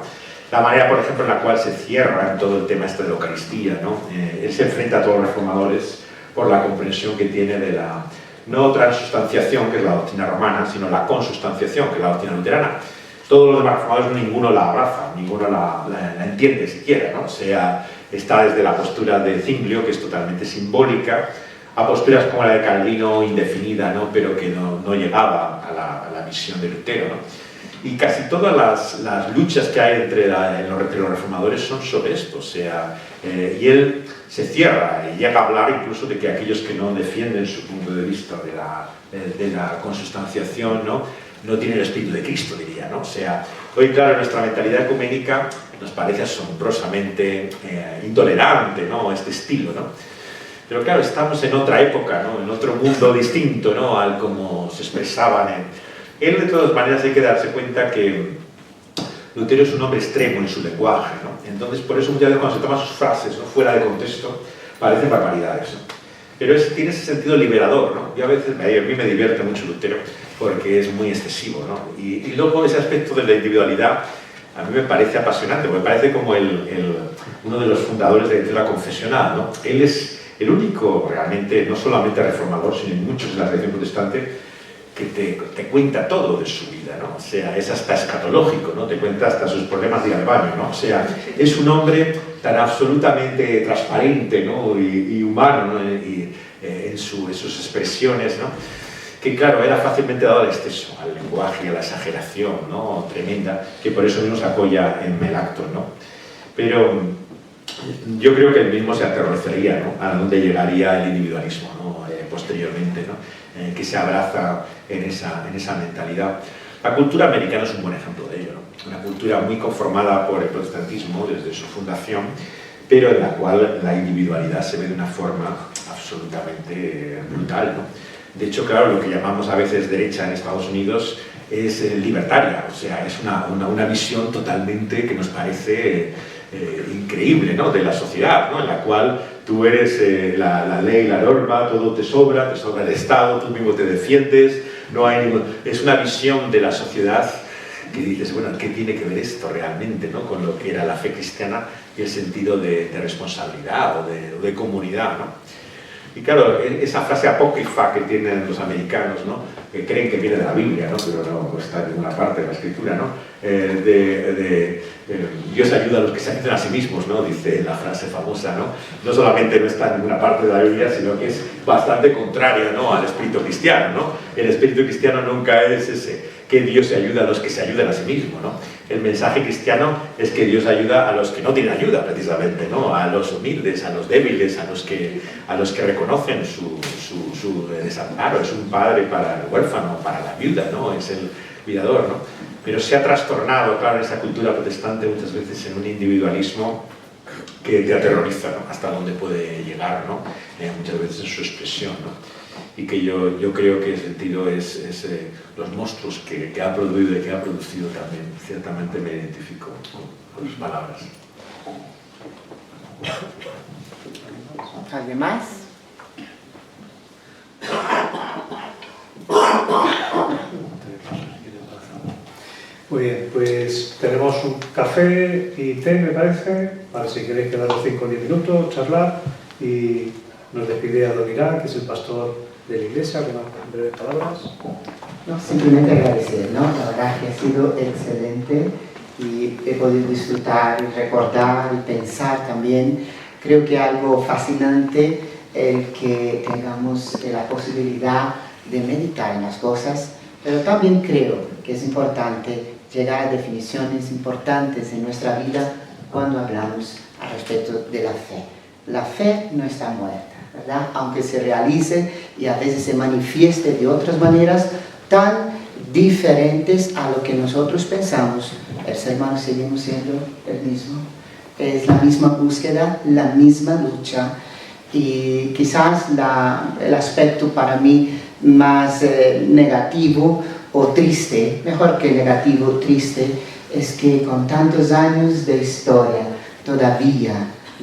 La manera, por ejemplo, en la cual se cierra en todo el tema este de la Eucaristía, ¿no? Él se enfrenta a todos los reformadores por la comprensión que tiene de la no transustanciación, que es la doctrina romana, sino la consustanciación, que es la doctrina luterana. Todos los demás reformadores, ninguno la abraza, ninguno la entiende siquiera, ¿no? O sea, está desde la postura de Zwinglio, que es totalmente simbólica, a posturas como la de Calvino, indefinida, ¿no?, pero que no llegaba a la visión de Lutero, ¿no? Y casi todas las luchas que hay entre los reformadores son sobre esto, o sea, y él se cierra y llega a hablar incluso de que aquellos que no defienden su punto de vista de la consustanciación, no tienen el espíritu de Cristo, diría, ¿no? O sea, hoy, claro, nuestra mentalidad ecuménica nos parece asombrosamente intolerante, ¿no?, este estilo, ¿no? Pero claro, estamos en otra época, ¿no?, en otro mundo distinto, ¿no?, al como se expresaban. Él, de todas maneras, hay que darse cuenta que Lutero es un hombre extremo en su lenguaje, ¿no? Entonces, por eso muchas veces cuando se toman sus frases, ¿no?, fuera de contexto, parecen barbaridades, ¿no? Pero tiene ese sentido liberador, ¿no? Yo a veces, a mí me divierte mucho Lutero porque es muy excesivo, ¿no? Y luego ese aspecto de la individualidad a mí me parece apasionante, me parece como uno de los fundadores de la confesional, ¿no? Él es el único realmente, no solamente reformador, sino en muchos de la religión protestante, que te cuenta todo de su vida, ¿no? O sea, es hasta escatológico, ¿no? Te cuenta hasta sus problemas de ir al baño, ¿no? O sea, es un hombre tan absolutamente transparente, ¿no? y humano, ¿no? En sus expresiones, ¿no? Que claro, era fácilmente dado al exceso, al lenguaje, a la exageración, ¿no? Tremenda, que por eso mismo se apoya en Melacto, ¿no? Pero yo creo que él mismo se aterrorizaría, ¿no? A dónde llegaría el individualismo, ¿no? Posteriormente, ¿no? Que se abraza en esa mentalidad. La cultura americana es un buen ejemplo de ello, ¿no? Una cultura muy conformada por el protestantismo desde su fundación, pero en la cual la individualidad se ve de una forma absolutamente brutal, ¿no? De hecho, claro, lo que llamamos a veces derecha en Estados Unidos es libertaria, o sea, es una visión totalmente que nos parece increíble, ¿no? De la sociedad, ¿no? En la cual tú eres la ley, la norma, todo te sobra el Estado, tú mismo te defiendes, no hay es una visión de la sociedad que dices, bueno, ¿qué tiene que ver esto realmente, ¿no? Con lo que era la fe cristiana y el sentido de responsabilidad o de comunidad, ¿no? Y claro, esa frase apócrifa que tienen los americanos, ¿no? Que creen que viene de la Biblia, ¿no? Pero no está en ninguna parte de la Escritura, ¿no? Dios ayuda a los que se ayudan a sí mismos, ¿no? Dice la frase famosa, ¿no? No solamente no está en ninguna parte de la Biblia, sino que es bastante contraria, ¿no? Al espíritu cristiano, ¿no? El espíritu cristiano nunca es ese, que Dios ayuda a los que se ayudan a sí mismos, ¿no? El mensaje cristiano es que Dios ayuda a los que no tienen ayuda, precisamente, ¿no? A los humildes, a los débiles, a los que reconocen su desamparo. Es un padre para el huérfano, para la viuda, ¿no? Es el cuidador, ¿no? Pero se ha trastornado, claro, esa cultura protestante muchas veces en un individualismo que te aterroriza, ¿no? Hasta dónde puede llegar, ¿no? Muchas veces en su expresión, ¿no? Y que yo creo que el sentido es los monstruos que ha producido y que ha producido también. Ciertamente me identifico con sus palabras. ¿Alguien más? Muy bien, pues tenemos un café y té, me parece, para si queréis quedaros 5 o 10 minutos, charlar, y nos despide a Don Irán, que es el pastor de la iglesia, con unas breves palabras. No, simplemente agradecer, ¿no? La verdad que ha sido excelente y he podido disfrutar y recordar y pensar también. Creo que algo fascinante el que tengamos la posibilidad de meditar en las cosas, pero también creo que es importante llegar a definiciones importantes en nuestra vida cuando hablamos al respecto de la fe. La fe no está muerta, ¿verdad? Aunque se realice y a veces se manifieste de otras maneras tan diferentes a lo que nosotros pensamos, el ser humano seguimos siendo el mismo. Es la misma búsqueda, la misma lucha, y quizás el aspecto para mí más negativo o triste, mejor que negativo, triste, es que con tantos años de historia todavía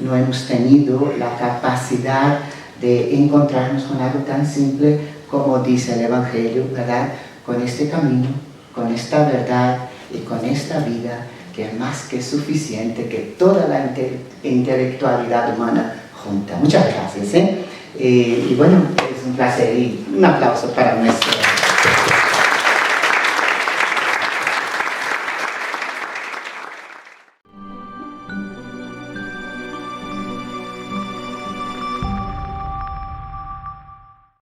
no hemos tenido la capacidad de encontrarnos con algo tan simple como dice el Evangelio, ¿verdad? Con este camino, con esta verdad y con esta vida que es más que suficiente, que toda la intelectualidad humana junta. Muchas gracias, ¿eh? Y bueno, es un placer y un aplauso para nuestro